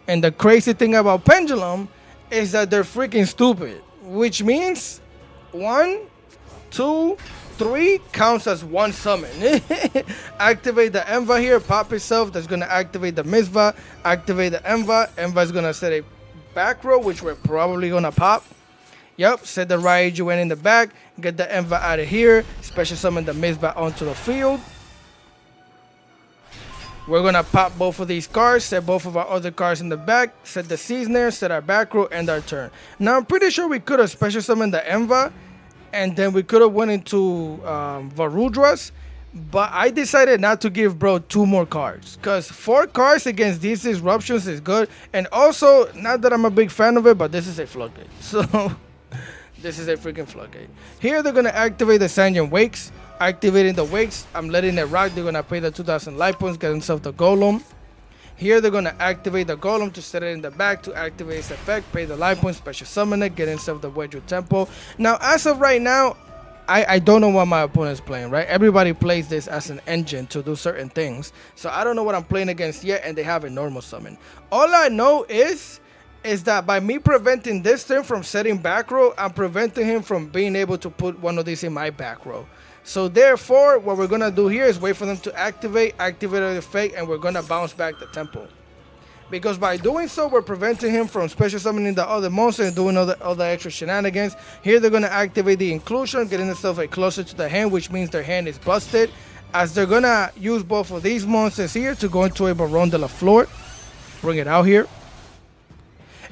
And the crazy thing about Pendulum is that they're freaking stupid, which means 1, 2, 3 counts as 1 summon. Activate the Enva here, pop itself. That's gonna activate the Misva. Activate the Enva. Enva is gonna set a back row, which we're probably gonna pop. Yep, set the Raiju in the back. Get the Enva out of here. Special summon the Misva onto the field. We're gonna pop both of these cards, set both of our other cards in the back, set the Seasoner, set our back row, end our turn. Now I'm pretty sure we could have special summoned the Enva, and then we could have went into Varudras, but I decided not to give bro 2 more cards, because 4 cards against these disruptions is good, and also, not that I'm a big fan of it, but this is a floodgate, so this is a freaking floodgate. Here they're gonna activate the Sanyan Wakes. Activating the Wakes, I'm letting it rock. They're gonna pay the 2,000 life points, get themselves the Golem. Here they're gonna activate the Golem to set it in the back to activate its effect, pay the life points, special summon it, get himself the Wedge Tempo. Now as of right now, I don't know what my opponent's playing, right? Everybody plays this as an engine to do certain things, so I don't know what I'm playing against yet, and they have a normal summon. All I know is that by me preventing this turn from setting back row, I'm preventing him from being able to put one of these in my back row. So therefore, what we're gonna do here is wait for them to activate the effect, and we're gonna bounce back the tempo. Because by doing so, we're preventing him from special summoning the other monster and doing other extra shenanigans. Here they're gonna activate the inclusion, getting themselves closer to the hand, which means their hand is busted. As they're gonna use both of these monsters here to go into a Baron de la Flor. Bring it out here.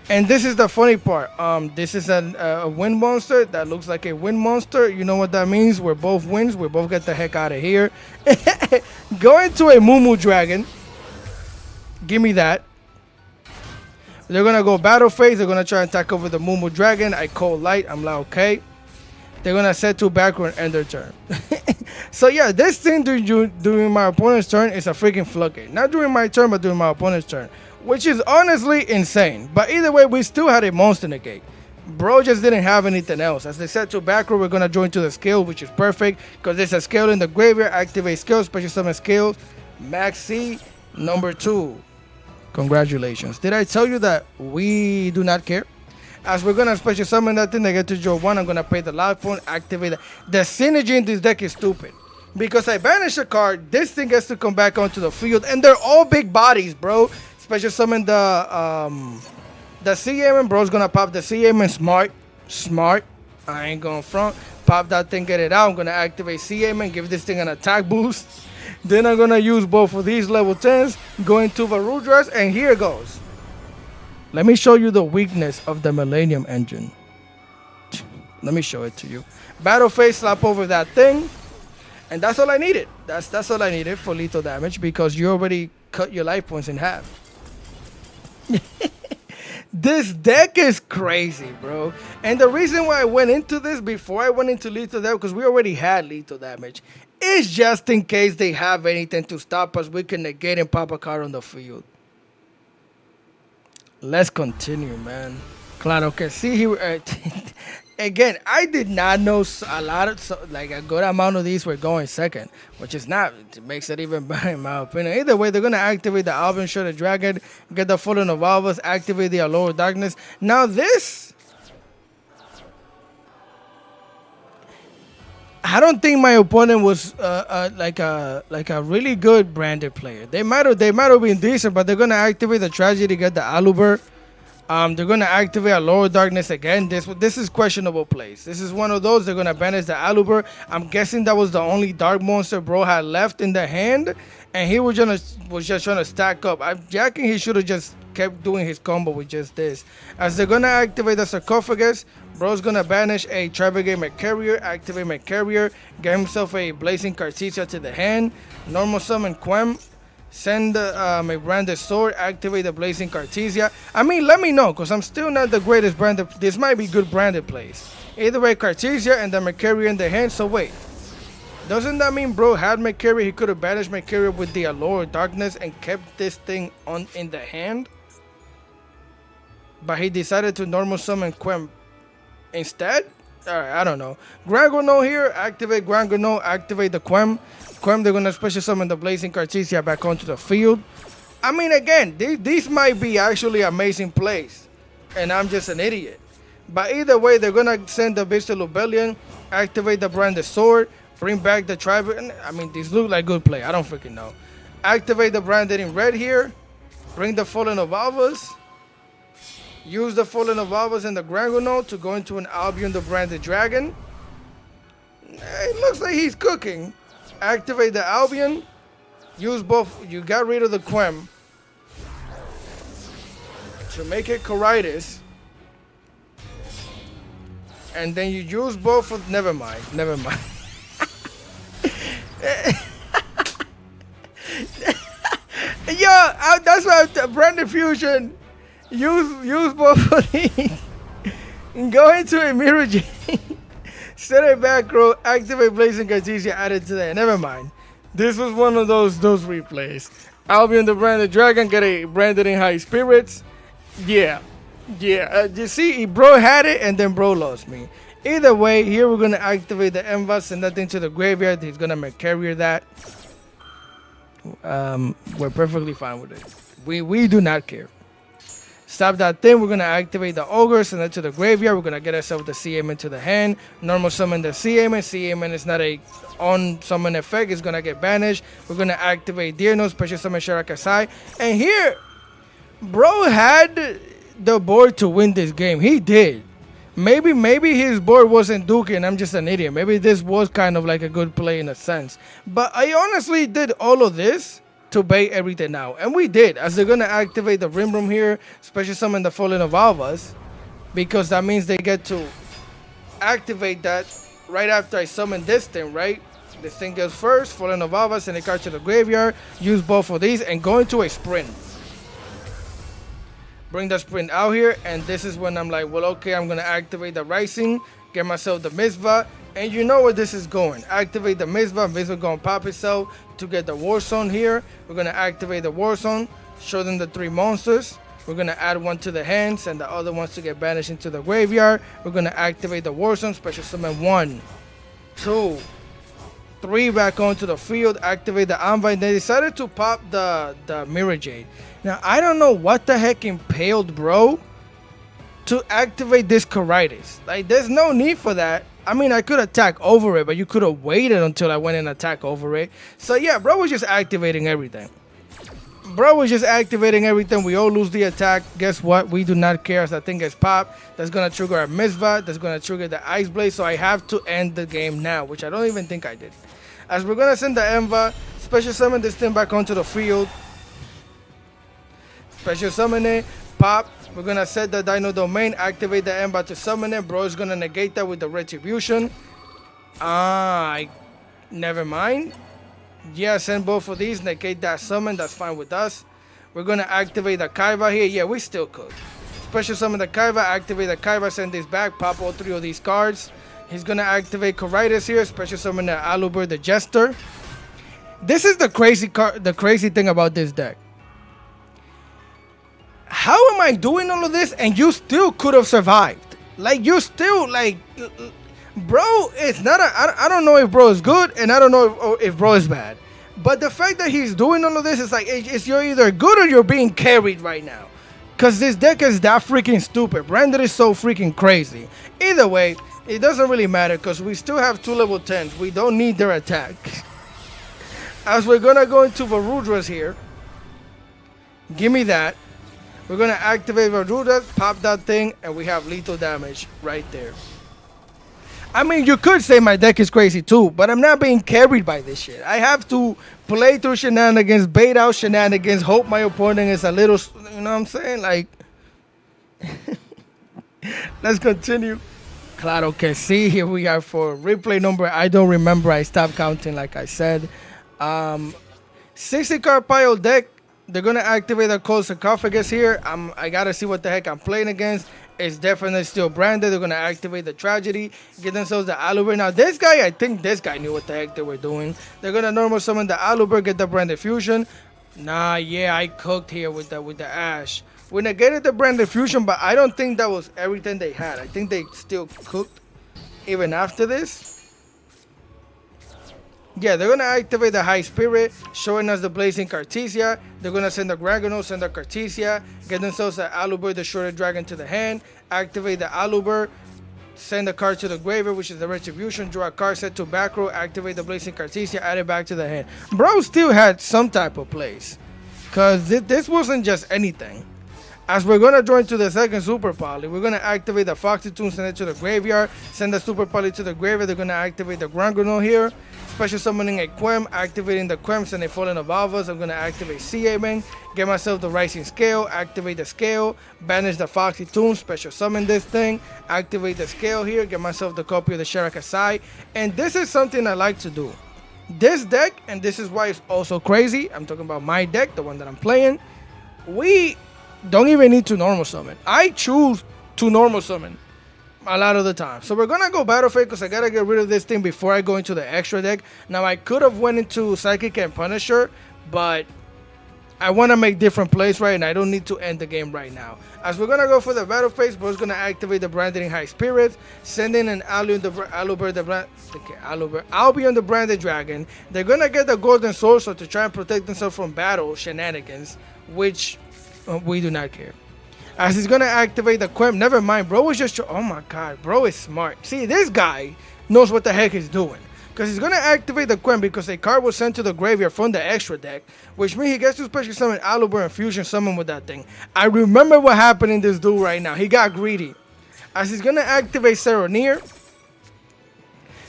And this is the funny part. This is a wind monster that looks like a wind monster. You know what that means? We're both winds. We both get the heck out of here. Go into a Mumu Dragon. Give me that. They're going to go battle phase. They're going to try and attack over the Mumu Dragon. I call light. I'm like, okay. They're going to set 2 back row and end their turn. So yeah, this thing during my opponent's turn is a freaking floodgate. Not during my turn, but during my opponent's turn. Which is honestly insane. But either way, we still had a monster negate. Bro just didn't have anything else. As they said to back row, we're going to join to the scale, which is perfect. Because there's a scale in the graveyard. Activate scale, special summon scales. Maxi number 2. Congratulations. Did I tell you that we do not care? As we're going to special summon that thing, they get to draw 1. I'm going to pay the life point, activate it. The synergy in this deck is stupid. Because I banish a card, this thing gets to come back onto the field. And they're all big bodies, bro. Special summon the CM, bro's gonna pop the CM and smart. I ain't going front. Pop that thing, get it out. I'm gonna activate CM and give this thing an attack boost. Then I'm gonna use both of these level 10s, go into Varudras, and here goes. Let me show you the weakness of the Millennium Engine. Let me show it to you. Battle phase, slap over that thing. And that's all I needed. That's all I needed for lethal damage because you already cut your life points in half. This deck is crazy, bro. And the reason why I went into this before I went into lethal damage, because we already had lethal damage, is just in case they have anything to stop us, we can negate and pop a card on the field. Let's continue, man. Claro que sí. Again, I did not know like a good amount of these were going second, which is not. It makes it even better in my opinion. Either way, they're going to activate the Alvin Shredder Dragon, get the Fallen of Alvas, activate the Allure of Darkness. Now this, I don't think my opponent was like a really good branded player. They might have been decent, but they're going to activate the Tragedy to get the Aluber. They're going to activate a Lower Darkness again. This is questionable plays. This is one of those. They're going to banish the Aluber. I'm guessing that was the only dark monster bro had left in the hand. and he was just trying to stack up. I'm jacking. He should have just kept doing his combo with just this. As they're gonna activate the sarcophagus, bro's gonna banish a Tri-Brigade Med Carrier, activate Med Carrier, get himself a Blazing Cartesia to the hand, normal summon Quem, send a branded sword, activate the Blazing Cartesia. I mean, let me know, because I'm still not the greatest branded. This might be good branded plays. Either way, Cartesia and the Med Carrier in the hand. So wait, doesn't that mean bro had Med Carrier? He could have banished Med Carrier with the Allure of Darkness and kept this thing on in the hand? But he decided to normal summon Quem instead? Alright, I don't know. Grand Grenot here, activate Grand Grenot, activate the Quem. Quem, they're gonna special summon the Blazing Cartesia back onto the field. I mean, again, these might be actually amazing plays, and I'm just an idiot. But either way, they're gonna send the Vista Lubellion, activate the Branded Sword, bring back the Tribe. I mean, these look like good play. I don't freaking know. Activate the Branded in red here, bring the Fallen of Alvas. Use the Fallen of Alvas and the Grand Grenot to go into an Albion the Branded Dragon. It looks like he's cooking. Activate the Albion. Use both. You got rid of the Quem to make it Coritis. And then you use both of. Never mind. Never mind. Yo, that's why Branded Fusion. Use both of these. And go into a Mirror Genie. Set it back row. Activate Blazing Cartesia. Added to that. Never mind. This was one of those replays. Albion the Branded Dragon. Get a Branded in High Spirits. Yeah. You see, bro had it and then bro lost me. Either way, here we're going to activate the Envas. Send that thing to the graveyard. He's going to make carrier that. We're perfectly fine with it. We do not care. Stop that thing. We're going to activate the Ogre, send it to the graveyard. We're going to get ourselves the CM into the hand. Normal summon the CM. CM is not a on summon effect. It's going to get banished. We're going to activate Deerno, special summon Shirakasai. And here, bro had the board to win this game. He did. Maybe his board wasn't Duke and I'm just an idiot. Maybe this was kind of like a good play in a sense. But I honestly did all of this to bait everything out. And we did. As they're going to activate the Rim Room here, special summon the Fallen of Alvas, because that means they get to activate that right after I summon this thing, right? This thing goes first, Fallen of Alvas, and a card to the graveyard. Use both of these and go into a sprint. Bring the sprint out here, and this is when I'm like, well, okay, I'm going to activate the Rising, get myself the Mizva, and you know where this is going. Activate the Mizva. Mizva going to pop itself to get the War Zone here. We're going to activate the War Zone, show them the 3 monsters. We're going to add one to the hands and the other ones to get banished into the graveyard. We're going to activate the War Zone, special summon 1, 2, 3 back onto the field. Activate the Anvai. They decided to pop the Mirror Jade. Now, I don't know what the heck impaled bro to activate this Coritis. Like, there's no need for that. I mean, I could attack over it, but you could have waited until I went and attack over it. So, yeah, bro was just activating everything. Bro was just activating everything. We all lose the attack. Guess what? We do not care as that thing gets popped. That's going to trigger a Mizva. That's going to trigger the Ice Blade. So, I have to end the game now, which I don't even think I did. As we're going to send the Enva, special summon this thing back onto the field. Special summon it, pop. We're gonna set the Dino Domain, activate the Ember to summon it. Bro is gonna negate that with the Retribution. Never mind. Yeah, send both of these, negate that summon. That's fine with us. We're gonna activate the Kaiba here. Yeah, we still could. Special summon the Kaiba, activate the Kaiba, send this back, pop all 3 of these cards. He's gonna activate Coritis here. Special summon the Aluber, the Jester. This is the crazy thing about this deck. How am I doing all of this and you still could have survived? Like, you still, like, bro, it's not I don't know if bro is good and I don't know if bro is bad. But the fact that he's doing all of this is like, it's you're either good or you're being carried right now. Because this deck is that freaking stupid. Branded is so freaking crazy. Either way, it doesn't really matter because we still have 2 level 10s. We don't need their attack. As we're going to go into Varudras here. Give me that. We're going to activate Varudras, pop that thing, and we have lethal damage right there. I mean, you could say my deck is crazy too, but I'm not being carried by this shit. I have to play through shenanigans, bait out shenanigans, hope my opponent is a little, you know what I'm saying? Like, let's continue. Claro que sí. Here we are for replay number. I don't remember. I stopped counting, like I said. 60 card pile deck. They're gonna activate the cold sarcophagus here. I gotta see what the heck I'm playing against. It's definitely still branded. They're gonna activate the tragedy, get themselves the Aluber. Now this guy, I think this guy knew what the heck they were doing. They're gonna normal summon the Aluber, get the branded fusion. Nah, yeah, I cooked here with the Ash. We negated the branded fusion, but I don't think that was everything they had. I think they still cooked even after this. Yeah, they're gonna activate the High Spirit, showing us the Blazing Cartesia. They're gonna send the Gragono, send the Cartesia, get themselves the Aluber, the Shorted Dragon to the hand, activate the Aluber, send a card to the graveyard, which is the Retribution, draw a card, set to back row, activate the Blazing Cartesia, add it back to the hand. Bro still had some type of plays, because this wasn't just anything. As we're going to join to the second Super Poly, we're going to activate the Foxy Toon, send it to the graveyard, send the Super Poly to the graveyard. They're going to activate the Granguno here, special summoning a Quem, activating the Quem, send a Fallen of Alvas. I'm going to activate Sea-Amen, get myself the Rising Scale, activate the Scale, banish the Foxy Toon, special summon this thing, activate the Scale here, get myself the copy of the Shirakasai. And this is something I like to do. This deck, and this is why it's also crazy, I'm talking about my deck, the one that I'm playing, we don't even need to normal summon. I choose to normal summon a lot of the time. So we're going to go Battle Fate because I got to get rid of this thing before I go into the extra deck. Now I could have went into Psychic and Punisher, but I want to make different plays right, and I don't need to end the game right now. As we're going to go for the Battle Phase, we're going to activate the Branding High Spirits, sending an Albion the Branded Dragon. They're going to get the Golden Sorcerer to try and protect themselves from battle shenanigans, which we do not care. As he's going to activate the Quem, never mind, bro was just, oh my god, bro is smart. See, this guy knows what the heck he's doing. Because he's going to activate the Quem because a card was sent to the graveyard from the extra deck, which means he gets to special summon Aluber and fusion summon with that thing. I remember what happened in this duel right now. He got greedy. As he's going to activate Serenir,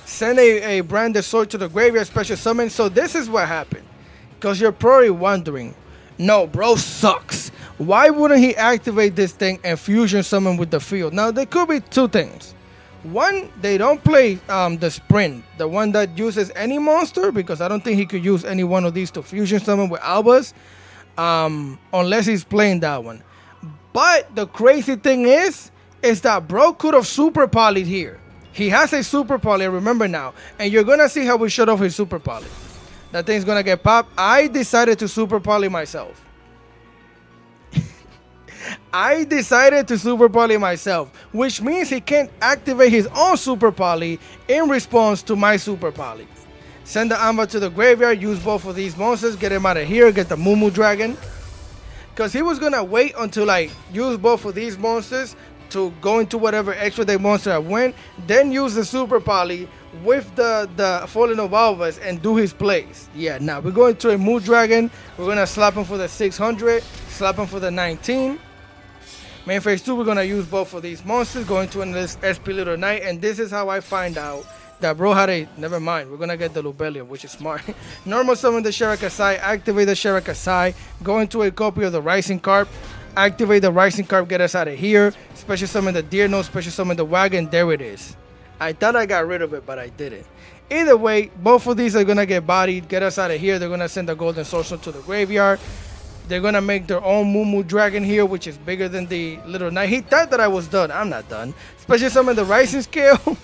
send a branded sword to the graveyard, special summon. So this is what happened. Because you're probably wondering, no, bro sucks. Why wouldn't he activate this thing and fusion summon with the field? Now, there could be two things. One, they don't play the Sprint, the one that uses any monster, because I don't think he could use any one of these to fusion summon with Albas, unless he's playing that one. But the crazy thing is that bro could have super polyed here. He has a super poly, remember now, and you're gonna see how we shut off his super poly. That thing's gonna get popped. I decided to super poly myself. I decided to super poly myself, which means he can't activate his own super poly in response to my super poly. Send the Amba to the graveyard, use both of these monsters, get him out of here, get the Mumu Dragon. Because he was gonna wait until I use both of these monsters to go into whatever extra deck monster I went, then use the super poly with the Fallen of Alvas and do his plays. Yeah, now we're going to a Moon Dragon. We're gonna slap him for the 600, slap him for the 19. Main phase 2, we're going to use both of these monsters, going to an SP Little Knight, and this is how I find out that bro had a, never mind, we're going to get the Lubellion, which is smart. Normal summon the Shirakasai, activate the Shirakasai, go into a copy of the Rising Carp, activate the Rising Carp, get us out of here, special summon the Deer Nose, special summon the Wagon, there it is. I thought I got rid of it, but I didn't. Either way, both of these are going to get bodied, get us out of here, they're going to send the Golden Sorcerer to the graveyard. They're going to make their own Mumu Dragon here, which is bigger than the Little Knight. He thought that I was done. I'm not done. Special summon the Rising Scale.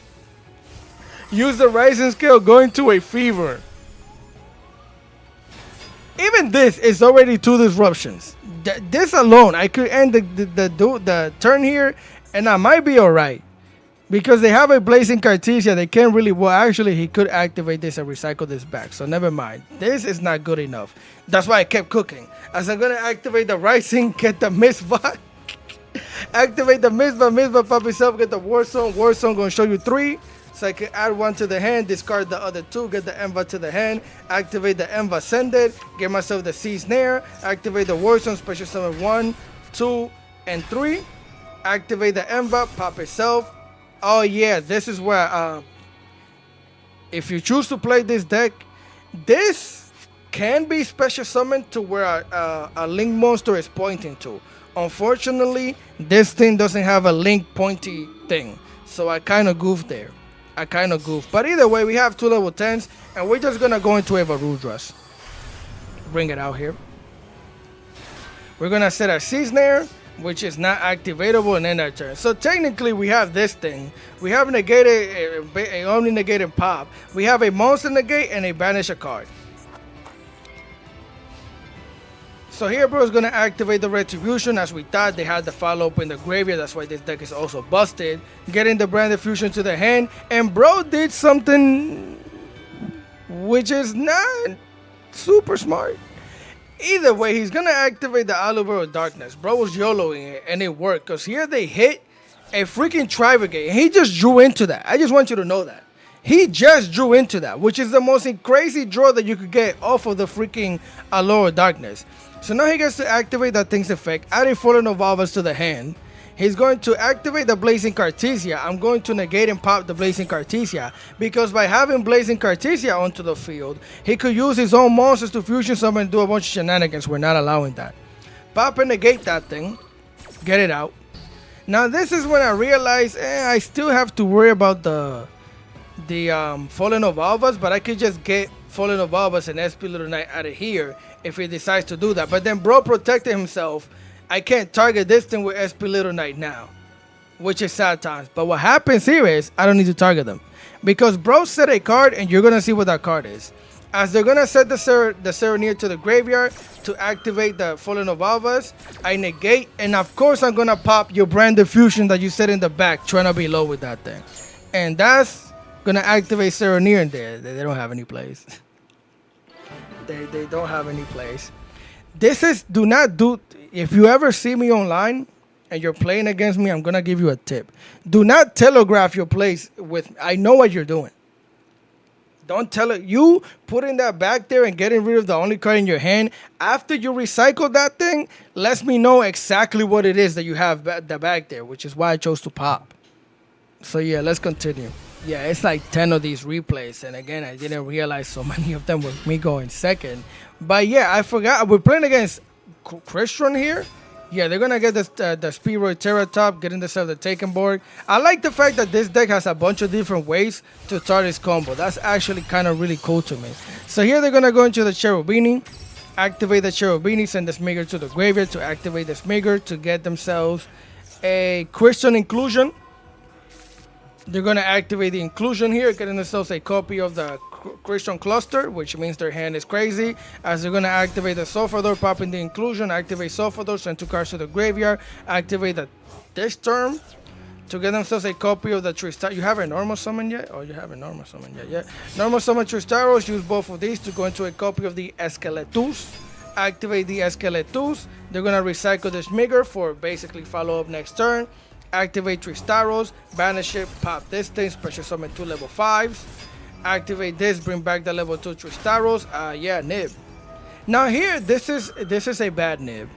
Use the Rising Scale, go into a Fever. Even this is already 2 disruptions. This alone, I could end the turn here, and I might be alright. Because they have a Blazing Cartesia, they can't really, well actually he could activate this and recycle this back, so never mind. This is not good enough. That's why I kept cooking. As I'm going to activate the Rising, get the Misbah. Activate the Misbah pop itself, get the War Zone going to show you 3. So I can add 1 to the hand, discard the other 2, get the Enva to the hand, activate the Enva, send it, get myself the Sea Snare, activate the War Zone, special summon 1, 2, and 3. Activate the Enva, pop itself. Oh yeah, this is where if you choose to play this deck, this can be special summoned to where a link monster is pointing to. Unfortunately, this thing doesn't have a link pointy thing, so I kind of goofed there. I kind of goofed. But either way, we have 2 level 10s, and we're just gonna go into a Varudras. Bring it out here. We're gonna set our Sea Snare, which is not activatable, and end our turn. So technically, we have this thing. We have negated a only negated pop. We have a monster negate and a banish a card. So here, bro is gonna activate the Retribution, as we thought. They had the follow up in the graveyard. That's why this deck is also busted. Getting the Branded Fusion to the hand, and bro did something which is not super smart. Either way, he's gonna activate the Oliver of Darkness. Bro was YOLOing it, and it worked. Because here they hit a freaking Tribegate, and he just drew into that. I just want you to know that. He just drew into that, which is the most crazy draw that you could get off of the freaking Allure of Darkness. So now he gets to activate that thing's effect, add a Fallen Evolvers to the hand. He's going to activate the Blazing Cartesia. I'm going to negate and pop the Blazing Cartesia, because by having Blazing Cartesia onto the field, he could use his own monsters to fusion summon and do a bunch of shenanigans. We're not allowing that. Pop and negate that thing. Get it out. Now this is when I realize I still have to worry about the Fallen Evolvers, but I could just get Fallen Evolvers and SP Little Knight out of here if he decides to do that. But then bro protected himself. I can't target this thing with SP Little Knight now, which is sad times. But what happens here is I don't need to target them, because bro set a card, and you're gonna see what that card is. As they're gonna set the Serenir to the graveyard to activate the Fallen Evolvers, I negate, and of course I'm gonna pop your Branded Fusion that you set in the back, trying to be low with that thing, and that's gonna activate Serenir in there. They don't have any plays. They don't have any plays. This is, do not do, if you ever see me online and you're playing against me, I'm going to give you a tip. Do not telegraph your plays with, I know what you're doing. Don't tell it. You putting that back there and getting rid of the only card in your hand, after you recycle that thing, lets me know exactly what it is that you have the back there, which is why I chose to pop. So yeah, let's continue. Yeah, it's like 10 of these replays, and again, I didn't realize so many of them with me going second. But yeah, I forgot, we're playing against Crystron here. Yeah, they're gonna get the Spright Terratop, getting themselves the Taken board. I like the fact that this deck has a bunch of different ways to start this combo. That's actually kind of really cool to me. So here they're gonna go into the Cherubini, activate the Cherubini, send the Smigger to the graveyard to activate the Smigger to get themselves a Crystron Inclusion. They're going to activate the Inclusion here, getting themselves a copy of the Crystron Cluster, which means their hand is crazy. As they're going to activate the Sulfador, popping the Inclusion, activate Sulfador, send 2 cards to the graveyard, activate this turn to get themselves a copy of the Tristar. You have a normal summon yet? Oh, you have a normal summon yet, yeah. Normal summon Tristaros, use both of these to go into a copy of the Esqueletus. Activate the Esqueletus. They're going to recycle the Smigger for basically follow up next turn. Activate Tristaros, banish it, pop this thing, special summon 2 level 5s. Activate this, bring back the level 2 Tristaros. Yeah, nib. Now here, this is a bad nib.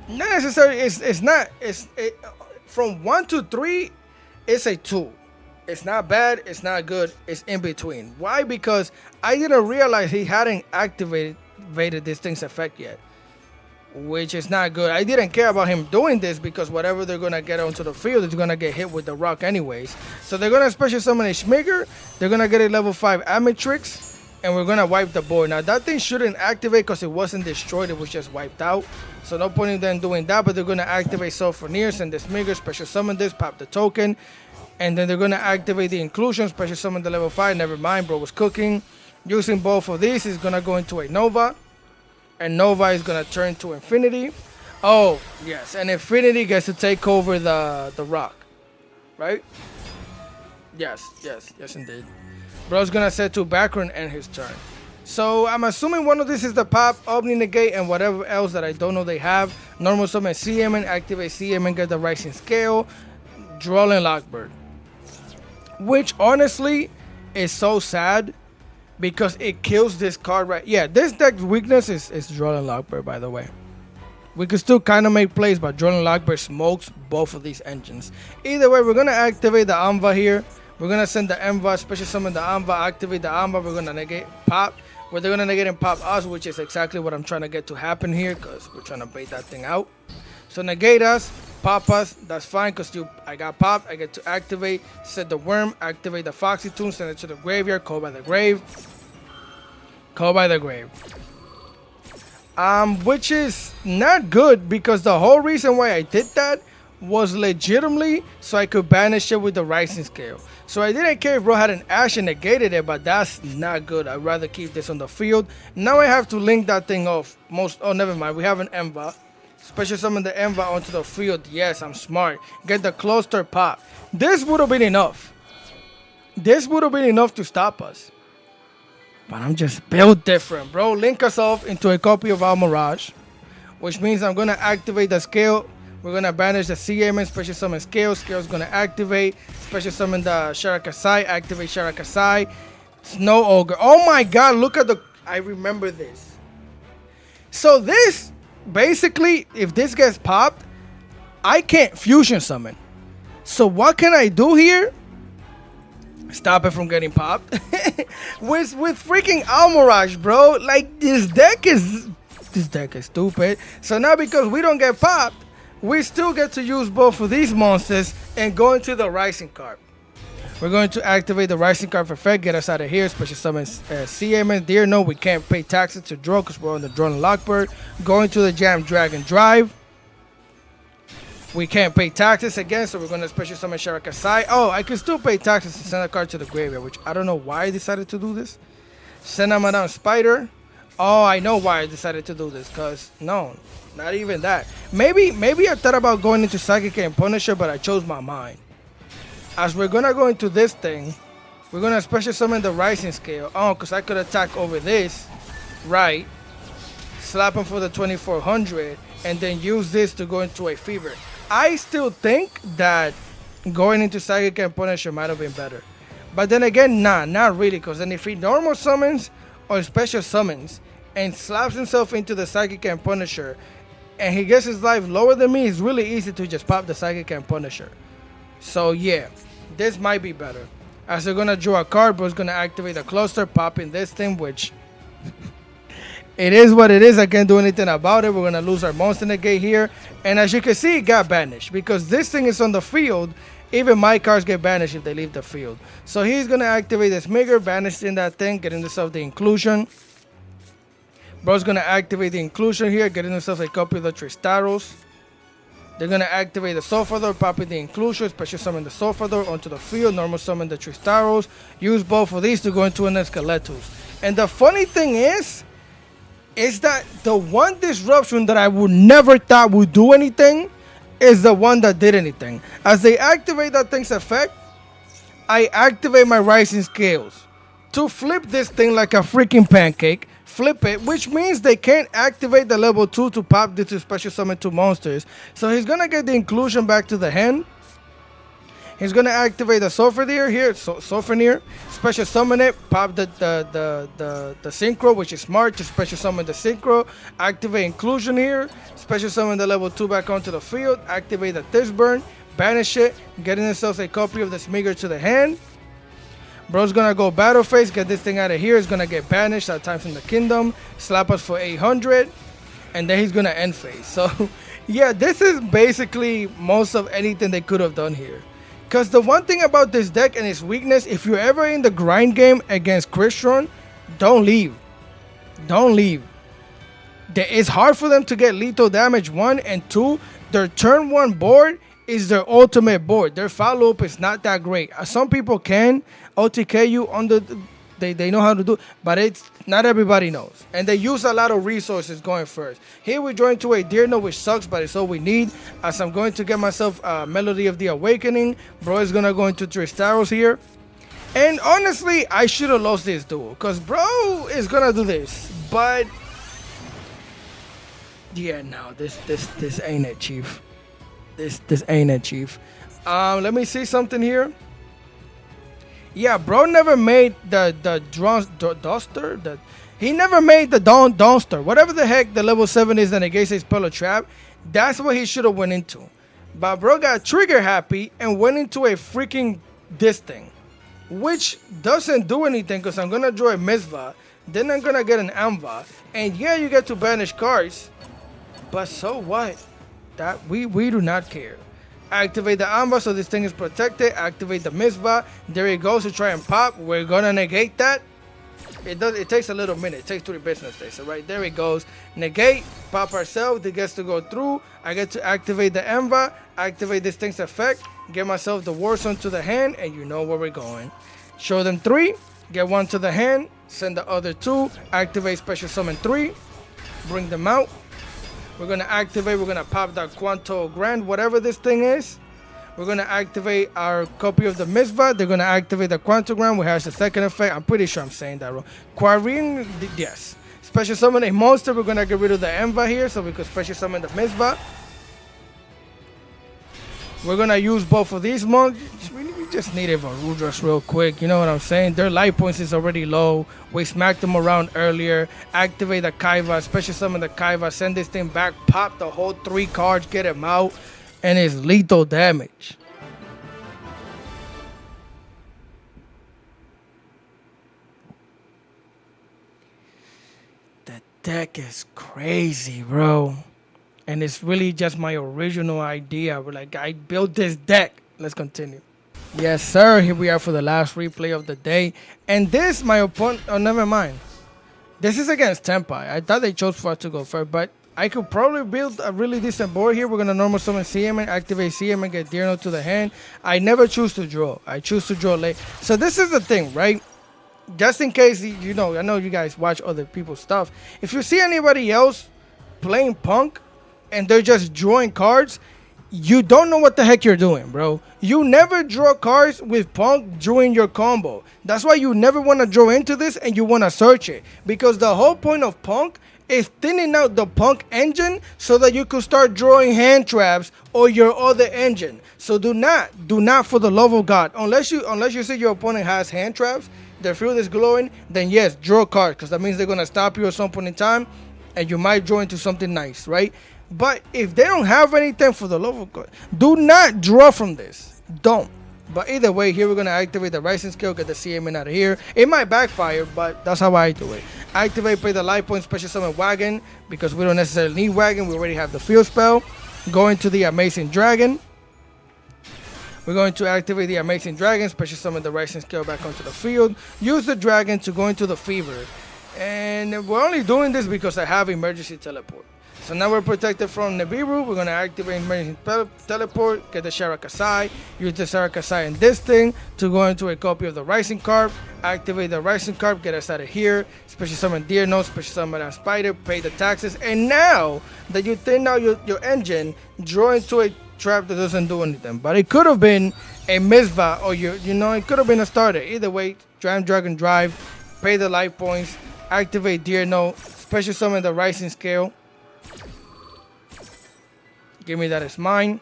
Not necessarily, it's not, from 1 to 3, it's a 2. It's not bad, it's not good, it's in between. Why? Because I didn't realize he hadn't activated this thing's effect yet, which is not good. I didn't care about him doing this because whatever they're going to get onto the field is going to get hit with the rock anyways. So they're going to special summon a Smigger. They're going to get a level 5 Amatrix, and we're going to wipe the board. Now, that thing shouldn't activate because it wasn't destroyed. It was just wiped out. So no point in them doing that, but they're going to activate Sulfurniers and the Smigger, special summon this, pop the token. And then they're going to activate the Inclusion, special summon the level 5. Never mind, bro was cooking. Using both of these, he's going to go into a Nova. And Nova is going to turn to Infinity. Oh, yes. And Infinity gets to take over the rock. Right? Yes, indeed. Bro's going to set to background and his turn. So I'm assuming one of these is the pop, Omni Negate, and whatever else that I don't know they have. Normal summon CM and activate CM and get the Rising Scale. Droll and Lockbird. Which honestly is so sad, because it kills this card right. Yeah, this deck's weakness is Droll and Lockbird, by the way. We could still kind of make plays, but Jordan Lockbird smokes both of these engines. Either way, we're going to activate the Anva here. We're going to send the Enva, special summon the Anva, activate the Anva. We're going to negate pop. Where they're going to negate and pop us, which is exactly what I'm trying to get to happen here, because we're trying to bait that thing out. So negate us, pop us, that's fine, because I got popped. I get to activate, set the worm, activate the Foxy Tune, send it to the graveyard, call by the grave. Call by the grave. Which is not good, because the whole reason why I did that was legitimately so I could banish it with the Rising Scale. So I didn't care if bro had an Ash and negated it, but that's not good. I'd rather keep this on the field. Now I have to link that thing off. Oh, never mind. We have an Enva. Special summon the Enva onto the field. Yes, I'm smart. Get the cluster pop. This would have been enough. This would have been enough to stop us. But I'm just built different, bro. Link us off into a copy of our Mirage, which means I'm going to activate the scale. We're going to banish the CM, special summon scale. Scale's going to activate. Special summon the Sharakasai. Activate Sharakasai. Snow Ogre. Oh my god, look at the... I remember this. So this, basically, if this gets popped, I can't fusion summon. So what can I do here? Stop it from getting popped. with freaking Almirage, bro. Like, this deck is stupid. So now because we don't get popped, we still get to use both of these monsters and go into the Rising card. We're going to activate the Rising card for effect, get us out of here. Special summon CMN. Dear no, we can't pay taxes to draw because we're on the Drone Lockbird. Going to the Jam Dragon Drive. We can't pay taxes again, so we're going to special summon Sharakasai. Oh, I can still pay taxes and send a card to the graveyard, which I don't know why I decided to do this. Send a Madame Spider. Oh, I know why I decided to do this, because no, not even that. Maybe I thought about going into Psychic and Punisher, but I chose my mind. As we're going to go into this thing, we're going to special summon the Rising Scale. Oh, because I could attack over this, right? Slap him for the 2400, and then use this to go into a Fever. I still think that going into Psychic and Punisher might have been better. But then again, nah, not really. Because then if he normal summons or special summons and slaps himself into the Psychic and Punisher and he gets his life lower than me, it's really easy to just pop the Psychic and Punisher. So yeah, this might be better. As they're going to draw a card, but it's going to activate the cluster, popping this thing, which... it is what it is. I can't do anything about it. We're going to lose our monster negate here. And as you can see, it got banished. Because this thing is on the field. Even my cards get banished if they leave the field. So he's going to activate this Smigger, banishing that thing, getting himself the inclusion. Bro's going to activate the inclusion here, getting himself a copy of the Tristaros. They're going to activate the Sulfador, popping the inclusion, special summon the Sulfador onto the field, normal summon the Tristaros. Use both of these to go into an Esqueletos. And the funny thing is that the one disruption that I would never thought would do anything is the one that did anything. As they activate that thing's effect, I activate my Rising Scales to flip this thing like a freaking pancake. Flip it, which means they can't activate the level 2 to pop this to special summon 2 monsters. So he's gonna get the inclusion back to the hand. He's gonna activate the Sulfurneer here, Sulfurneer, special summon it, pop the Synchro, which is smart, to special summon the Synchro, activate inclusion here, special summon the level 2 back onto the field, activate the Tishburn, banish it, getting himself a copy of the Smigger to the hand. Bro's gonna go Battle Phase, get this thing out of here, it's gonna get banished at times in the Kingdom, slap us for 800, and then he's gonna end phase. So yeah, this is basically most of anything they could have done here. Because the one thing about this deck and its weakness, if you're ever in the grind game against Crystron, don't leave. Don't leave. It's hard for them to get lethal damage, 1, and 2, their turn 1 board is their ultimate board. Their follow-up is not that great. Some people can OTK you on the... They know how to do it, but it's not everybody knows. And they use a lot of resources going first. Here we join to a Deerno, which sucks, but it's all we need. As I'm going to get myself Melody of the Awakening. Bro is going to go into Tristaros here. And honestly, I should have lost this duel, because bro is going to do this. But yeah, no, this ain't it, Chief. This ain't it, Chief. Let me see something here. Yeah, bro never made the duster. He never made the Dawnster. Whatever the heck the level 7 is that negates a spell or trap, that's what he should have went into. But bro got trigger happy and went into a freaking this thing. Which doesn't do anything because I'm going to draw a Misva. Then I'm going to get an Anva. And yeah, you get to banish cards. But so what? That we do not care. Activate the Anva so this thing is protected. Activate the Misva. There it goes to try and pop. We're going to negate that. It takes a little minute. It takes 3 business days. So right there it goes. Negate. Pop ourselves. It gets to go through. I get to activate the Anva. Activate this thing's effect. Get myself the Warzone to the hand. And you know where we're going. Show them 3. Get 1 to the hand. Send the other 2. Activate special summon 3. Bring them out. We're going to activate. We're going to pop that Quanto Grand. Whatever this thing is. We're going to activate our copy of the Misva. They're going to activate the Quantogram, which has the second effect. I'm pretty sure I'm saying that wrong. Quarine, yes. Special summon a monster. We're going to get rid of the Enva here so we could special summon the Misva. We're going to use both of these monsters. We just need a Varudras real quick. You know what I'm saying? Their life points is already low. We smacked them around earlier. Activate the Kaiva. Special summon the Kaiva. Send this thing back. Pop the whole 3 cards. Get him out. And it's lethal damage. The deck is crazy, bro. And it's really just my original idea. We're like, I built this deck. Let's continue. Yes, sir. Here we are for the last replay of the day. And this, my opponent... Oh, never mind. This is against Tempai. I thought they chose for us to go first, but... I could probably build a really decent board here. We're going to normal summon CM, activate CM, and get Deerno to the hand. I never choose to draw. I choose to draw late. So this is the thing, right? Just in case, you know, I know you guys watch other people's stuff. If you see anybody else playing Punk and they're just drawing cards, you don't know what the heck you're doing, bro. You never draw cards with Punk during your combo. That's why you never want to draw into this and you want to search it. Because the whole point of Punk is thinning out the Punk engine so that you could start drawing hand traps or your other engine. So do not for the love of God, unless you see your opponent has hand traps, their field is glowing, then yes, draw cards, because that means they're gonna stop you at some point in time and you might draw into something nice, right? But if they don't have anything, for the love of God, do not draw from this. Don't. But either way, here we're going to activate the Rising Skill, get the CM out of here. It might backfire, but that's how I do it. Activate, pay the life point, special summon Wagon, because we don't necessarily need Wagon. We already have the field spell. Go into the Amazing Dragon. We're going to activate the Amazing Dragon, special summon the Rising Skill back onto the field. Use the Dragon to go into the Fever. And we're only doing this because I have Emergency Teleport. So now we're protected from Nibiru. We're going to activate Emergency Teleport, get the Sharakasai, use the Sharakasai in this thing to go into a copy of the Rising Carp, activate the Rising Carp, get us out of here, special summon Deer Nose, special summon a Spider, pay the taxes, and now that you thin out your engine, draw into a trap that doesn't do anything. But it could have been a Misva, or it could have been a starter. Either way, Dragon Drive, pay the life points, activate Deer Nose, special summon the Rising Scale. Give me that as mine.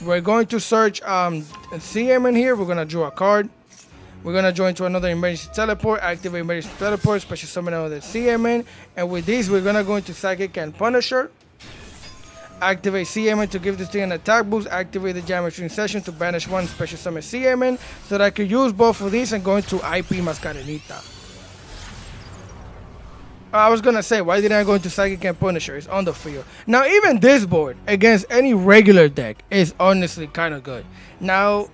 We're going to search CM in here. We're going to draw a card. We're going to join to another Emergency Teleport. Activate Emergency Teleport. Special summon another CM in. And with these, we're going to go into Psychic and Punisher. Activate CM in to give this thing an attack boost. Activate the Geometry Session to banish 1 special summon CM in. So that I could use both of these and go into IP Mascarenita. I was gonna say, why didn't I go into Psychic and Punisher? It's on the field. Now, even this board against any regular deck is honestly kind of good. Now,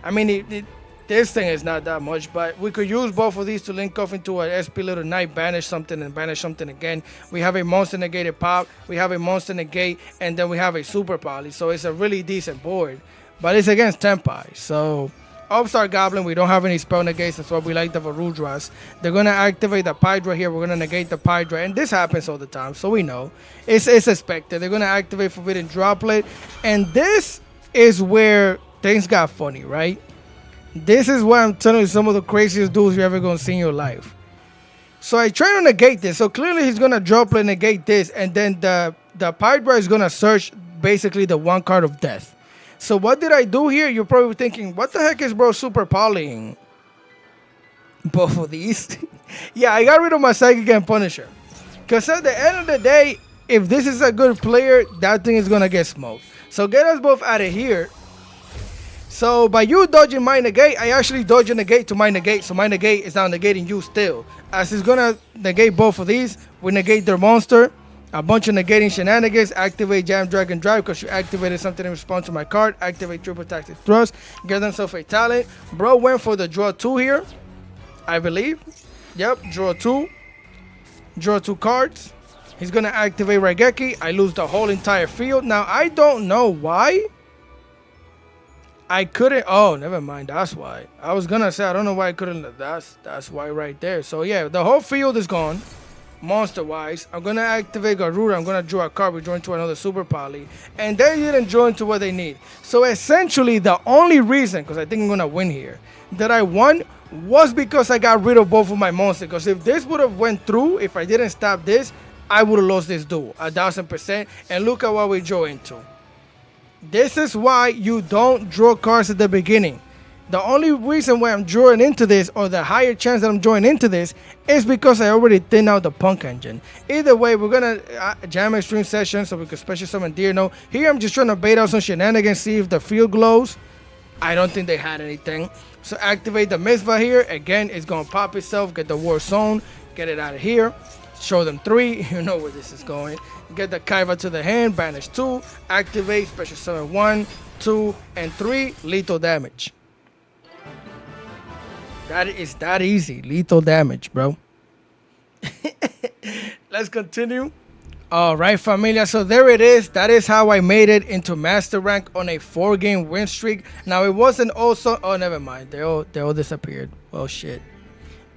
I mean, this thing is not that much, but we could use both of these to link off into an SP Little Knight, banish something and banish something again. We have a monster negated pop, we have a monster negate, and then we have a super poly. So it's a really decent board, but it's against Tempai. So Upstart Goblin, we don't have any spell negates. That's why we like the Varudras. They're going to activate the Pydra here. We're going to negate the Pydra. And this happens all the time, so we know. It's expected. They're going to activate Forbidden Droplet. And this is where things got funny, right? This is why I'm telling you some of the craziest duels you're ever going to see in your life. So I try to negate this. So clearly he's going to Droplet, negate this. And then the Pydra is going to search basically the 1 card of death. So what did I do here? You're probably thinking, what the heck is bro super polying both of these? Yeah, I got rid of my Psychic and Punisher. Because at the end of the day, if this is a good player, that thing is going to get smoked. So get us both out of here. So by you dodging my negate, I actually dodge a negate to my negate. So my negate is now negating you still. As it's going to negate both of these, we negate their monster. A bunch of negating shenanigans. Activate Jam, Drag, and Drive because you activated something in response to my card. Activate Triple Tactic Thrust. Get themselves a talent. Bro went for the draw 2 here, I believe. Yep, draw 2. Draw 2 cards. He's going to activate Raigeki. I lose the whole entire field. Now, I don't know why. I couldn't. Oh, never mind. That's why. I was going to say, I don't know why I couldn't. That's why right there. So, yeah, the whole field is gone. Monster-wise, I'm going to activate Garuda. I'm going to draw a card. We draw into another Super Poly. And they didn't draw into what they need. So, essentially, the only reason, because I think I'm going to win here, that I won was because I got rid of both of my monsters. Because if this would have went through, if I didn't stop this, I would have lost this duel 1000%. And look at what we draw into. This is why you don't draw cards at the beginning. The only reason why I'm drawing into this, or the higher chance that I'm drawing into this, is because I already thinned out the Punk engine. Either way, we're going to jam Extreme Session so we can special summon Deerno. Here, I'm just trying to bait out some shenanigans, see if the field glows. I don't think they had anything. So activate the Mitzvah here. Again, it's going to pop itself, get the War Zone, get it out of here. Show them 3. You know where this is going. Get the Kaiba to the hand, banish 2, activate, special summon 1, 2, and 3, lethal damage. That is that easy. Lethal damage, bro. Let's continue. All right, familia. So there it is. That is how I made it into master rank on a 4-game win streak. Now it wasn't also. Oh, never mind. They all disappeared. Well, shit.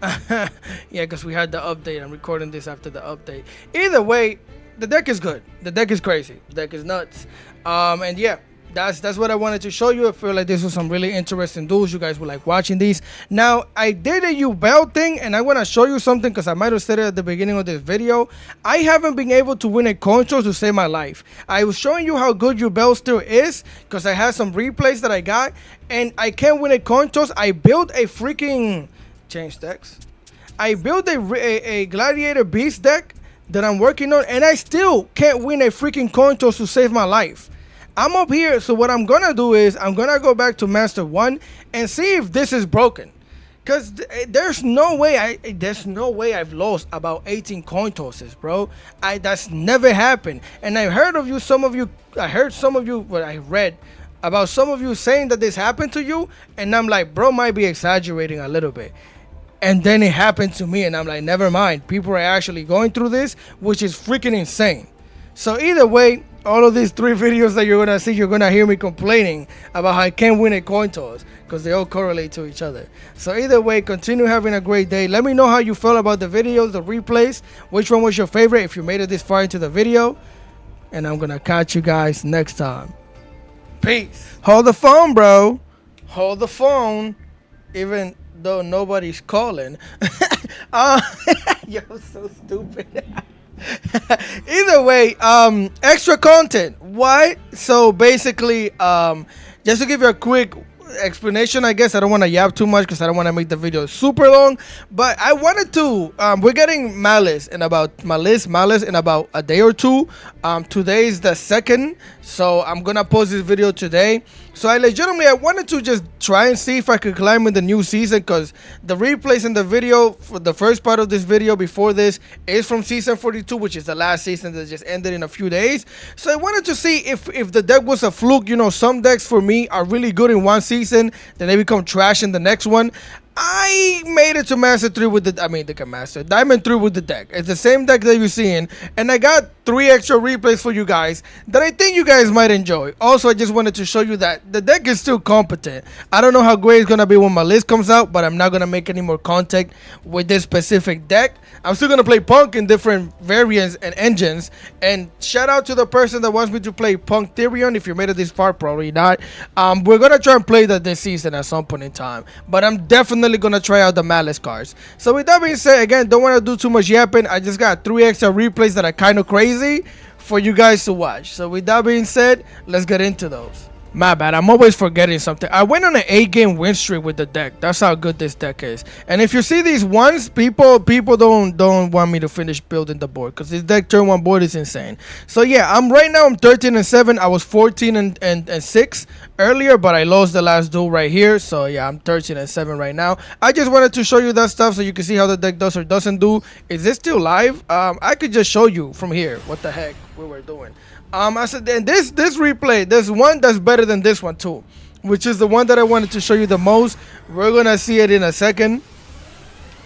Yeah, because we had the update. I'm recording this after the update. Either way, the deck is good. The deck is crazy. The deck is nuts. And yeah. That's what I wanted to show you. I feel like this was some really interesting duels. You guys would like watching these. Now, I did a Yubel thing, and I want to show you something because I might have said it at the beginning of this video. I haven't been able to win a coin toss to save my life. I was showing you how good Yubel still is because I had some replays that I got, and I can't win a coin toss. I built a freaking... Change decks. I built a Gladiator Beast deck that I'm working on, and I still can't win a freaking coin toss to save my life. I'm up here, so what I'm gonna do is I'm gonna go back to Master 1 and see if this is broken. Cause there's no way I've lost about 18 coin tosses, bro. That's never happened. And I heard some of you, what I read about some of you saying that this happened to you, and I'm like, bro might be exaggerating a little bit. And then it happened to me, and I'm like, never mind. People are actually going through this, which is freaking insane. So either way, all of these 3 videos that you're gonna see, you're gonna hear me complaining about how I can't win a coin toss because they all correlate to each other. So either way, continue having a great day. Let me know how you felt about the videos, the replays, which one was your favorite if you made it this far into the video. And I'm gonna catch you guys next time. Peace. Hold the phone, bro. Hold the phone, even though nobody's calling. Yo, so stupid. Either way, extra content. What? So basically, just to give you a quick explanation, I guess I don't want to yap too much because I don't want to make the video super long, but I wanted to we're getting Malice in about a day or two. Today is the 2nd, so I'm gonna post this video today. So I wanted to just try and see if I could climb in the new season, because the replays in the video for the first part of this video before this is from season 42, which is the last season that just ended in a few days. So I wanted to see if the deck was a fluke. You know, some decks for me are really good in one season, then they become trash in the next one. I made it to Master 3 with Diamond 3 with the deck. It's the same deck that you're seeing, and I got 3 extra replays for you guys that I think you guys might enjoy. Also, I just wanted to show you that the deck is still competent. I don't know how great it's going to be when my list comes out, but I'm not going to make any more contact with this specific deck. I'm still going to play Punk in different variants and engines, and shout out to the person that wants me to play Punk Therion. If you made it this far, probably not. We're going to try and play that this season at some point in time, but I'm definitely gonna try out the Malice cards. So with that being said, again, don't want to do too much yapping. I just got 3 extra replays that are kind of crazy for you guys to watch. So with that being said, let's get into those. My bad. I'm always forgetting something. I went on an 8-game win streak with the deck. That's how good this deck is. And if you see these ones, people don't want me to finish building the board because this deck turn one board is insane. So yeah, I'm 13-7. I was 14-6 earlier, but I lost the last duel right here. So yeah, I'm 13-7 right now. I just wanted to show you that stuff so you can see how the deck does or doesn't do. Is this still live? I could just show you from here what the heck we were doing. I said, and this replay, there's one that's better than this one too, which is the one that I wanted to show you the most. We're gonna see it in a second.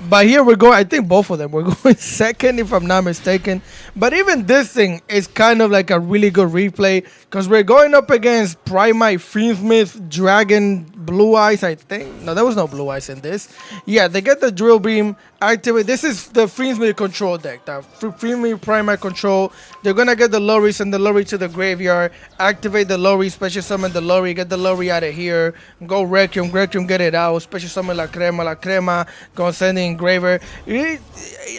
But here we're going, I think both of them, we're going second if I'm not mistaken. But even this thing is kind of like a really good replay because we're going up against Spright, FSMITH, Dragon, Blue Eyes, I think. No, there was no Blue Eyes in this. Yeah, they get the Drill Beam activate. This is the FSMITH control deck. The FSMITH Spright control. They're going to get the Lorry, send the Lorry to the graveyard, activate the Lorry, special summon the Lorry, get the Lorry out of here, go Requiem, get it out, special summon La Crema, go send in Engraver.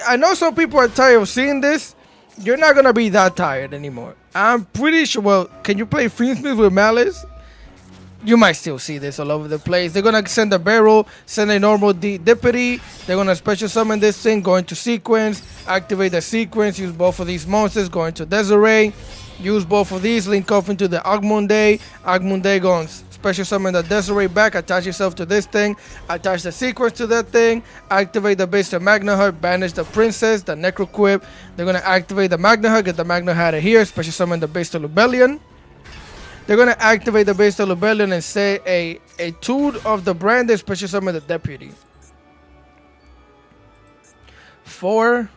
I know some people are tired of seeing this. You're not gonna be that tired anymore. I'm pretty sure. Well, can you play FSMITH with Malice? You might still see this all over the place. They're gonna send a barrel, send a normal Deputy. They're gonna special summon this thing, go into sequence, activate the sequence, use both of these monsters, go into Desiree, use both of these, link off into the Agmunde. Agmunde go and special summon the Desiree back, attach yourself to this thing, attach the sequence to that thing, activate the base of Magna Heart, banish the Princess, the Necroquip. They're gonna activate the Magna Heart, get the Magna Heart out of here, special summon the base of Lubellion. They're gonna activate the base of Lubellion and say a tool of the branded, special summon the Deputy. 4.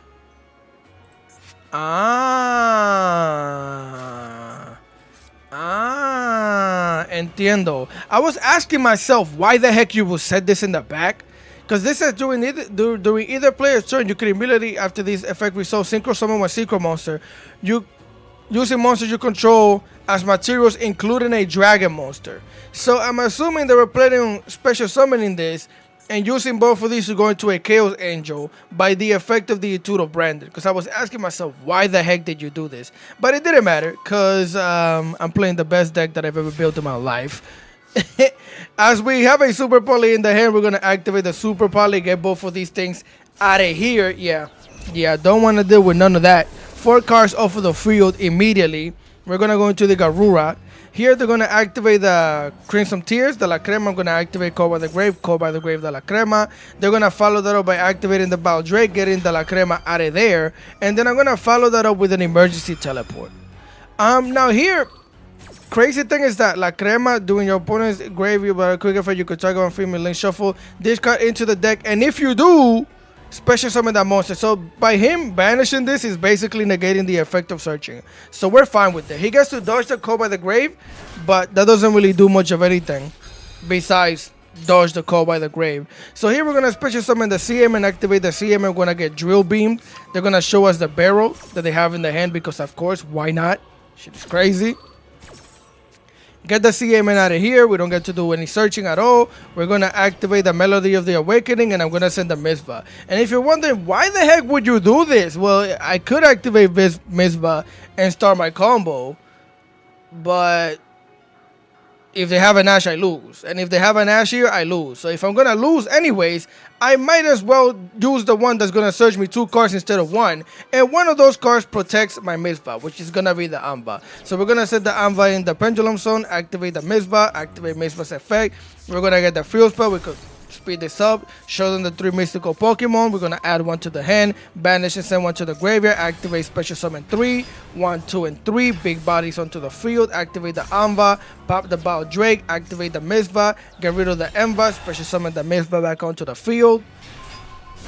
Entiendo. I was asking myself why the heck you would set this in the back. Because this says during either player's turn, you can immediately, after this effect resolve, synchro summon one synchro monster. You using monsters you control as materials, including a dragon monster. So I'm assuming they were planning on special summoning this and using both of these to go into a Chaos Angel by the effect of the Etude of Branded. Because I was asking myself, why the heck did you do this? But it didn't matter, because I'm playing the best deck that I've ever built in my life. As we have a Super Poly in the hand, we're going to activate the Super Poly, get both of these things out of here. Yeah, don't want to deal with none of that. 4 cards off of the field immediately. We're going to go into the Garura. Here they're going to activate the Crimson Tears, the La Crema. I'm going to activate Call by the Grave, the La Crema. They're going to follow that up by activating the Baldrake, getting the La Crema out of there. And then I'm going to follow that up with an emergency teleport. Now here, crazy thing is that La Crema, doing your opponent's graveyard, but a quick effect, you could target on free link shuffle this card into the deck. And if you do, special summon that monster. So by him banishing this is basically negating the effect of searching. So we're fine with it. He gets to dodge the Call by the Grave, but that doesn't really do much of anything besides dodge the Call by the Grave. So here we're going to special summon the CM and activate the CM. We're going to get Drill Beamed. They're going to show us the barrel that they have in the hand because, of course, why not? Shit is crazy. Get the CMN out of here. We don't get to do any searching at all. We're going to activate the Melody of the Awakening, and I'm going to send the Mizva. And if you're wondering, why the heck would you do this? Well, I could activate this Mizva and start my combo, but if they have an Ash, I lose. And if they have an Ash here, I lose. So if I'm going to lose anyways, I might as well use the one that's going to search me 2 cards instead of 1. And one of those cards protects my Mizva, which is going to be the Amba. So we're going to set the Amba in the Pendulum Zone, activate the Mizva, activate Mizva's effect. We're going to get the Field Spell because speed this up, show them the 3 mystical Pokemon. We're gonna add 1 to the hand, banish and send 1 to the graveyard, activate special summon 3, 1, 2, and 3, big bodies onto the field, activate the Amba, pop the Baldrake, activate the Mizva, get rid of the Emba, special summon the Mizva back onto the field.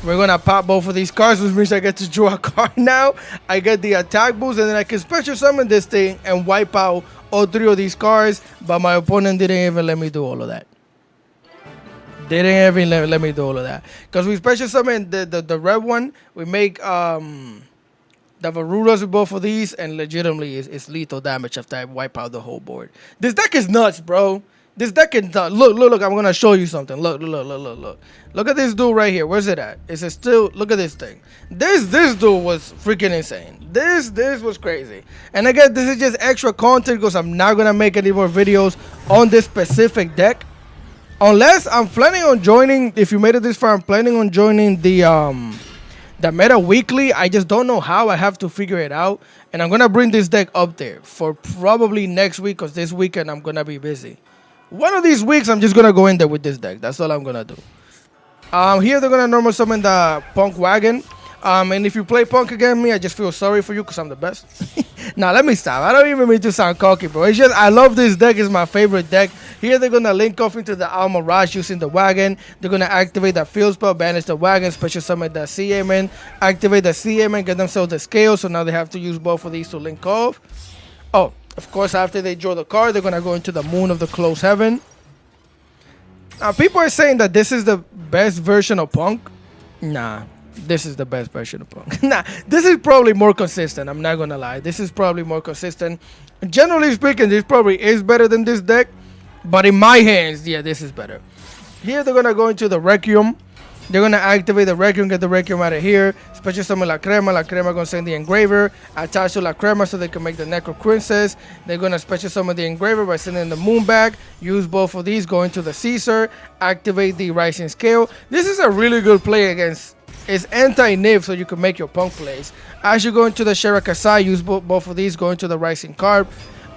We're gonna pop both of these cards, which means I get to draw a card now. I get the attack boost, and then I can special summon this thing and wipe out all 3 of these cards, but my opponent didn't even let me do all of that. They didn't even let me do all of that. Because we special summon the red one. We make the Varuras with both of these. And legitimately, it's lethal damage after I wipe out the whole board. This deck is nuts, bro. This deck can look. I'm gonna show you something. Look at this dude right here. Where's it at? Is it still? Look at this thing. This dude was freaking insane. This was crazy. And again, this is just extra content because I'm not gonna make any more videos on this specific deck, unless I'm planning on joining. If you made it this far, I'm planning on joining the meta weekly. I just don't know how. I have to figure it out, and I'm gonna bring this deck up there for probably next week because this weekend I'm gonna be busy. One of these weeks I'm just gonna go in there with this deck. That's all I'm gonna do. Here they're gonna normal summon the Punk Wagon. And if you play Punk against me, I just feel sorry for you because I'm the best. Now let me stop. I don't even mean to sound cocky, bro. It's just I love this deck. It's my favorite deck. Here they're gonna link off into the Alma Rush using the wagon. They're gonna activate that field spell, banish the wagon, special summon the CMN, activate the CMN, get themselves the scale. So now they have to use both of these to link off. Oh, of course, after they draw the card, they're gonna go into the Moon of the Closed Heaven. Now people are saying that this is the best version of Punk. Nah. This is the best version of Punk. Nah, this is probably more consistent. I'm not gonna lie. This is probably more consistent. Generally speaking, this probably is better than this deck. But in my hands, yeah, this is better. Here they're gonna go into the Requiem. They're gonna activate the Requiem, get the Requiem out of here. Special summon La Crema. La Crema gonna send the Engraver. Attach to La Crema so they can make the Necro Princess. They're gonna special summon the Engraver by sending the Moon back. Use both of these, go into the Caesar. Activate the Rising Scale. This is a really good play against. It's anti-Niv, so you can make your Punk plays. As you go into the Shirakasai, use both of these, go into the Rising Carp.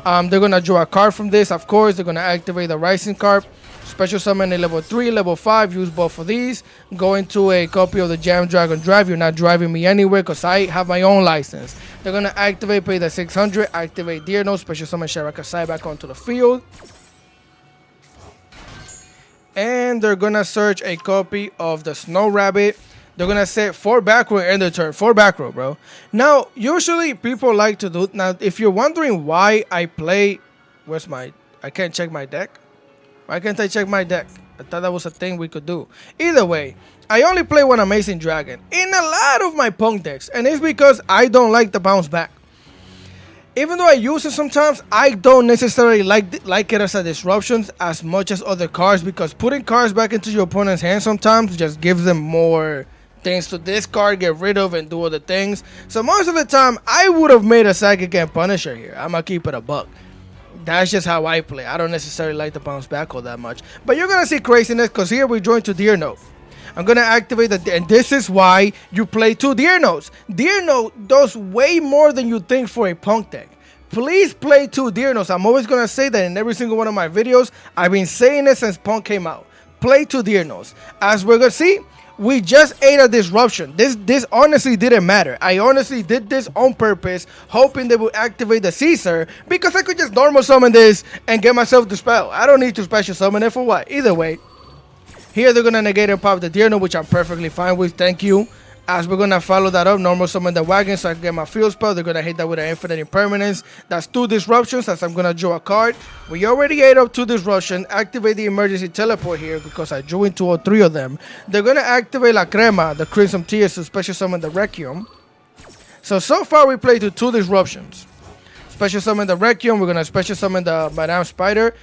They're going to draw a card from this, of course. They're going to activate the Rising Carp. Special summon a level 3, level 5, use both of these. Go into a copy of the Jam Dragon Drive. You're not driving me anywhere because I have my own license. They're going to activate, pay the 600, activate Deer Note, special summon Shirakasai back onto the field. And they're going to search a copy of the Snow Rabbit. They're going to set 4 back row in their turn. 4 back row, bro. Now, usually people like to do... Now, if you're wondering why I play... Where's my... I can't check my deck. Why can't I check my deck? I thought that was a thing we could do. Either way, I only play one Amazing Dragon in a lot of my Punk decks. And it's because I don't like the bounce back. Even though I use it sometimes, I don't necessarily like it as a disruption as much as other cards. Because putting cards back into your opponent's hand sometimes just gives them more... things to discard, get rid of, and do other things. So most of the time, I would have made a Psychic and Punisher here. I'm gonna keep it a buck. That's just how I play. I don't necessarily like the bounce back all that much. But you're gonna see craziness because here we join to Deer Note. I'm gonna activate the, and this is why you play 2 Deer Notes. Deer Note does way more than you think for a Punk deck. Please play 2 Deer Notes. I'm always gonna say that in every single one of my videos. I've been saying it since Punk came out. Play 2 Deer Notes. As we're gonna see, we just ate a disruption. This honestly didn't matter. I honestly did this on purpose, hoping they would activate the Caesar, because I could just normal summon this and get myself to spell. I don't need to special summon it for what? Either way, here they're going to negate and pop the Deer Note, which I'm perfectly fine with. Thank you. As we're going to follow that up, normal summon the wagon so I can get my field spell. They're going to hit that with an infinite impermanence. That's 2 disruptions as I'm going to draw a card. We already ate up 2 disruption. Activate the emergency teleport here because I drew into all 3 of them. They're going to activate La Crema, the Crimson Tears, to special summon the Requiem. So far we played to 2 disruptions. Special summon the Requiem. We're going to special summon the Madame Spider.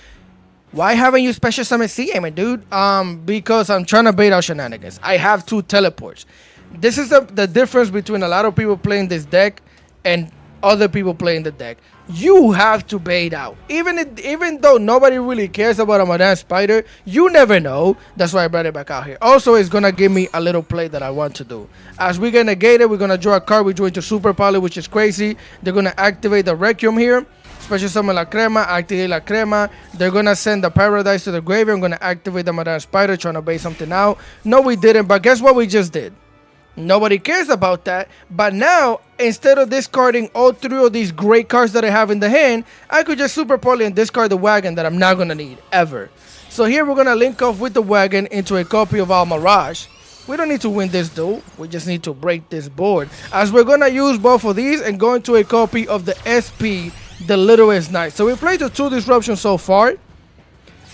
Why haven't you special summoned CM, dude? Because I'm trying to bait out shenanigans. I have 2 teleports. This is the difference between a lot of people playing this deck and other people playing the deck. You have to bait out. Even though nobody really cares about a Madame Spider, you never know. That's why I brought it back out here. Also, it's going to give me a little play that I want to do. As we get negated, we're going to draw a card. We draw into Super Poly, which is crazy. They're going to activate the Requiem here. Special summon La Crema, activate La Crema. They're going to send the Paradise to the graveyard. I'm going to activate the Madame Spider, trying to bait something out. No, we didn't, but guess what we just did? Nobody cares about that. But now, instead of discarding all 3 of these great cards that I have in the hand, I could just Super Poly and discard the wagon that I'm not going to need, ever. So here we're going to link off with the wagon into a copy of Alma Rush. We don't need to win this duel. We just need to break this board. As we're going to use both of these and go into a copy of the SP, the Littlest Knight. So we played the 2 disruptions so far.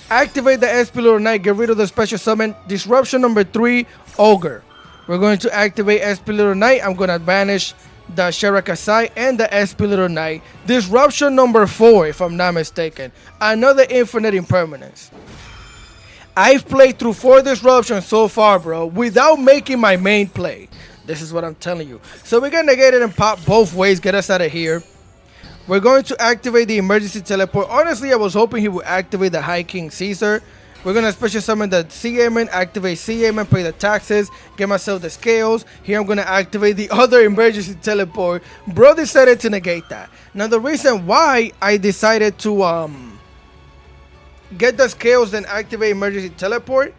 Activate the SP Little Knight, get rid of the special summon. Disruption number 3, Ogre. We're going to activate SP Little Knight. I'm going to banish the Shirakasai, and the SP Little Knight. Disruption number 4, if I'm not mistaken. Another infinite impermanence. I've played through 4 disruptions so far, bro, without making my main play. This is what I'm telling you. So we're going to negate it and pop both ways, get us out of here. We're going to activate the emergency teleport. Honestly, I was hoping he would activate the High King Caesar. We're going to special summon the Sea Aimon, activate Sea Aimon, pay the taxes, get myself the scales. Here I'm going to activate the other emergency teleport. Bro decided to negate that. Now the reason why I decided to get the scales and activate emergency teleport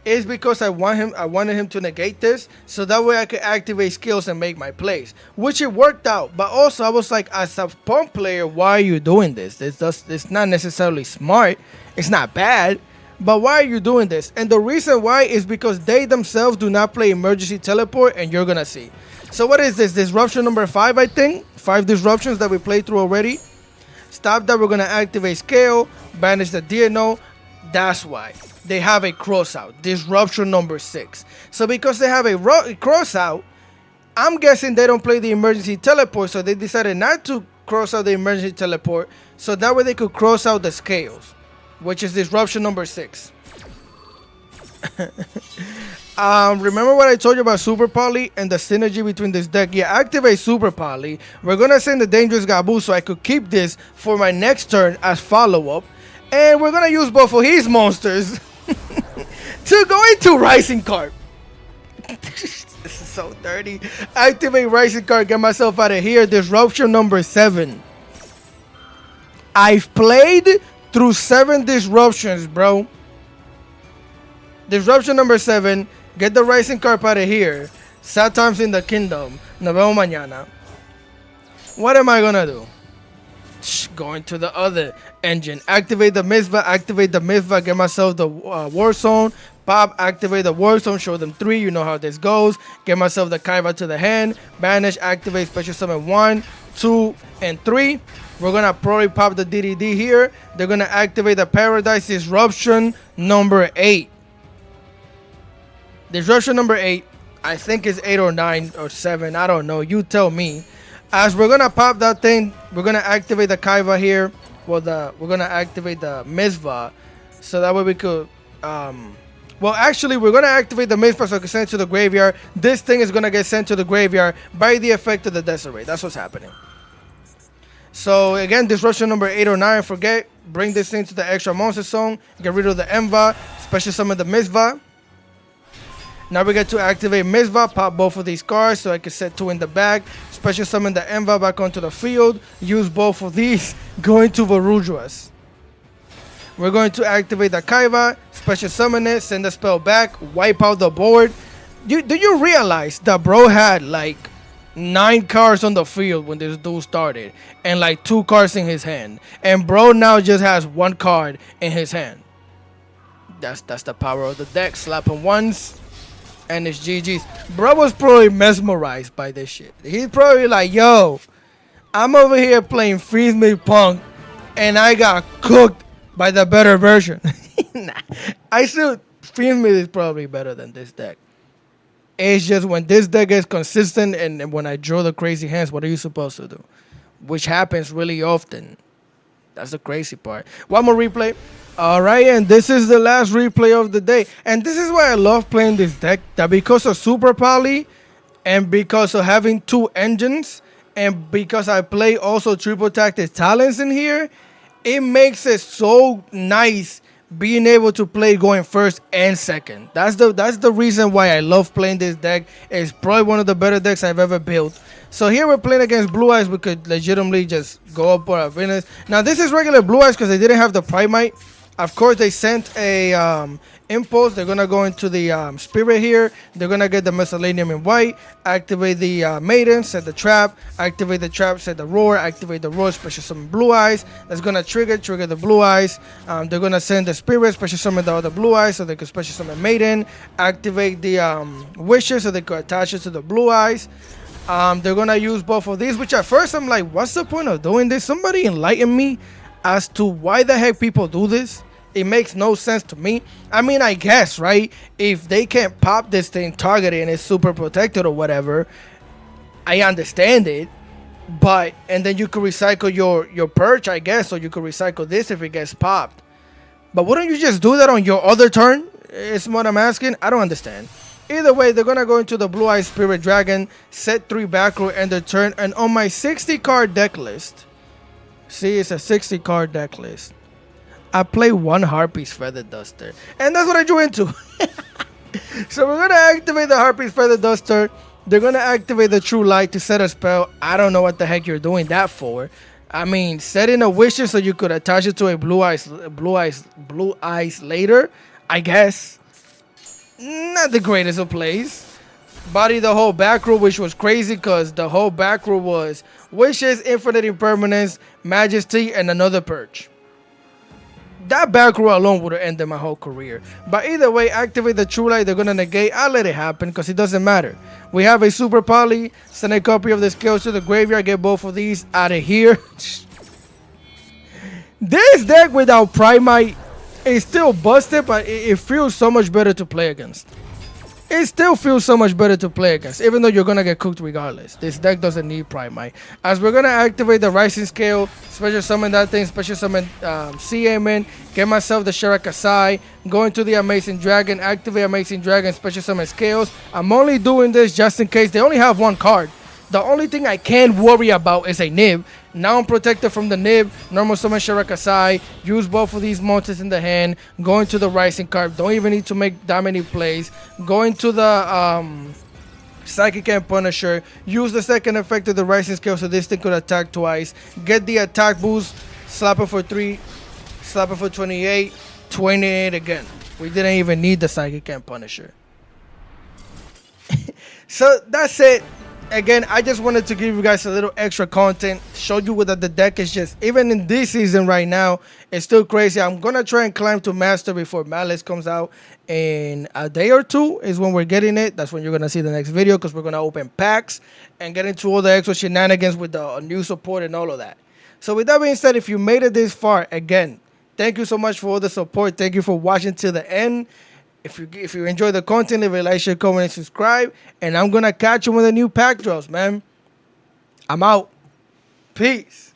is because I wanted him to negate this, so that way I could activate skills and make my plays, which it worked out. But also I was like, as a punk player, why are you doing this? It's not necessarily smart, it's not bad, but why are you doing this? And the reason why is because they themselves do not play emergency teleport, and you're gonna see. So what is this? Disruption number 5, I think. 5 disruptions that we played through already. Stop that. We're gonna activate scale, banish the DNO. That's why they have a cross out. Disruption number 6. So because they have a cross out, I'm guessing they don't play the emergency teleport, so they decided not to cross out the emergency teleport, so that way they could cross out the scales, which is disruption number 6. Remember what I told you about Super Poly and the synergy between this deck? Yeah, activate Super Poly. We're gonna send the Dangerous Gabu so I could keep this for my next turn as follow-up. And we're gonna use both of his monsters to go into Rising Carp. This is so dirty. Activate Rising Carp, get myself out of here. Disruption number 7. I've played through 7 disruptions, bro. Disruption number 7. Get the Rising Carp out of here. Sad times in the kingdom. Nos vemos mañana. What am I gonna do? Going to the other engine. Activate the Mizva. Activate the Mizva. Get myself the War Zone. Pop. Activate the War Zone. Show them 3. You know how this goes. Get myself the Kaiba to the hand. Banish. Activate Special Summon 1, 2, and 3. We're gonna probably pop the DDD here. They're gonna activate the Paradise Disruption number 8. Disruption number 8. I think it's 8 or 9 or 7. I don't know. You tell me. As we're gonna pop that thing, we're gonna activate the Kaiba here. Well, we're gonna activate the Mizva, so that way we could. Well, actually, we're gonna activate the Mizva so I can send it to the graveyard. This thing is gonna get sent to the graveyard by the effect of the Deseret. That's what's happening. So again, disruption number 8 or 9. Forget. Bring this thing to the extra monster zone. Get rid of the Enva. Special summon the Mizva. Now we get to activate Mizva, pop both of these cards so I can set 2 in the bag. Special summon the Enva back onto the field. Use both of these. Go into Varudras. We're going to activate the Kaiba, special summon it, send the spell back, wipe out the board. Do you realize that bro had like 9 cards on the field when this duel started and like 2 cards in his hand, and bro now just has 1 card in his hand? That's the power of the deck. Slap him once and it's GG's. Bro was probably mesmerized by this shit. He's probably like, yo, I'm over here playing FSMITH Punk and I got cooked by the better version. Nah, I still, FSMITH is probably better than this deck. It's just when this deck is consistent and when I draw the crazy hands, what are you supposed to do? Which happens really often. That's the crazy part. One more replay. Alright, and this is the last replay of the day. And this is why I love playing this deck. That because of Super Poly, and because of having 2 engines, and because I play also triple tactic talents in here, it makes it so nice being able to play going first and second. That's the reason why I love playing this deck. It's probably one of the better decks I've ever built. So here we're playing against Blue Eyes. We could legitimately just go up for our Venus. Now this is regular Blue Eyes because they didn't have the Primite. Of course, they sent a Impulse. They're going to go into the Spirit here. They're going to get the Miscellaneum in white. Activate the Maiden. Set the Trap. Activate the Trap. Set the Roar. Activate the Roar. Special Summon Blue Eyes. That's going to trigger the Blue Eyes. They're going to send the Spirit. Special Summon the other Blue Eyes so they can Special Summon Maiden. Activate the Wishes so they can attach it to the Blue Eyes. They're going to use both of these, which at first I'm like, what's the point of doing this? Somebody enlighten me as to why the heck people do this. It makes no sense to me. I mean, I guess, right? If they can't pop this thing, target it, and it's super protected or whatever, I understand it, but and then you could recycle your perch, I guess, or you could recycle this if it gets popped. But wouldn't you just do that on your other turn? Is what I'm asking. I don't understand. Either way, they're gonna go into the Blue Eye Spirit Dragon, set 3 back row, end their turn, and on my 60 card deck list, see, it's a 60 card deck list. I play 1 Harpy's Feather Duster, and that's what I drew into. So we're gonna activate the Harpy's Feather Duster. They're gonna activate the True Light to set a spell. I don't know what the heck you're doing that for. I mean, setting a wishes so you could attach it to a blue eyes later. I guess. Not the greatest of plays. Body the whole back row, which was crazy because the whole back row was wishes, infinite impermanence, majesty, and another perch. That back row alone would have ended my whole career. But either way, activate the True Light. They're going to negate. I'll let it happen because it doesn't matter. We have a Super Poly. Send a copy of the skills to the graveyard. Get both of these out of here. This deck without Primite is still busted, but it feels so much better to play against. It still feels so much better to play against, even though you're going to get cooked regardless. This deck doesn't need Primite. As we're going to activate the Rising Scale, special summon that thing, special summon CMN, get myself the Shirakasai, go into the Amazing Dragon, activate Amazing Dragon, special summon Scales. I'm only doing this just in case they only have 1 card. The only thing I can't worry about is a Nib. Now I'm protected from the Nib. Normal summon Shirakasai. Use both of these monsters in the hand. Go into the Rising card. Don't even need to make that many plays. Go into the Psychic and Punisher. Use the second effect of the Rising Scale so this thing could attack twice. Get the attack boost. Slap it for 3. Slap it for 28. 28 again. We didn't even need the Psychic and Punisher. So that's it. Again, I just wanted to give you guys a little extra content, show you that the deck is just, even in this season right now, it's still crazy. I'm going to try and climb to Master before Malice comes out in a day or 2 is when we're getting it. That's when you're going to see the next video because we're going to open packs and get into all the extra shenanigans with the new support and all of that. So with that being said, if you made it this far, again, thank you so much for all the support. Thank you for watching till the end. If you enjoy the content, leave a like, share, comment, and subscribe. And I'm going to catch you with the new pack draws, man. I'm out. Peace.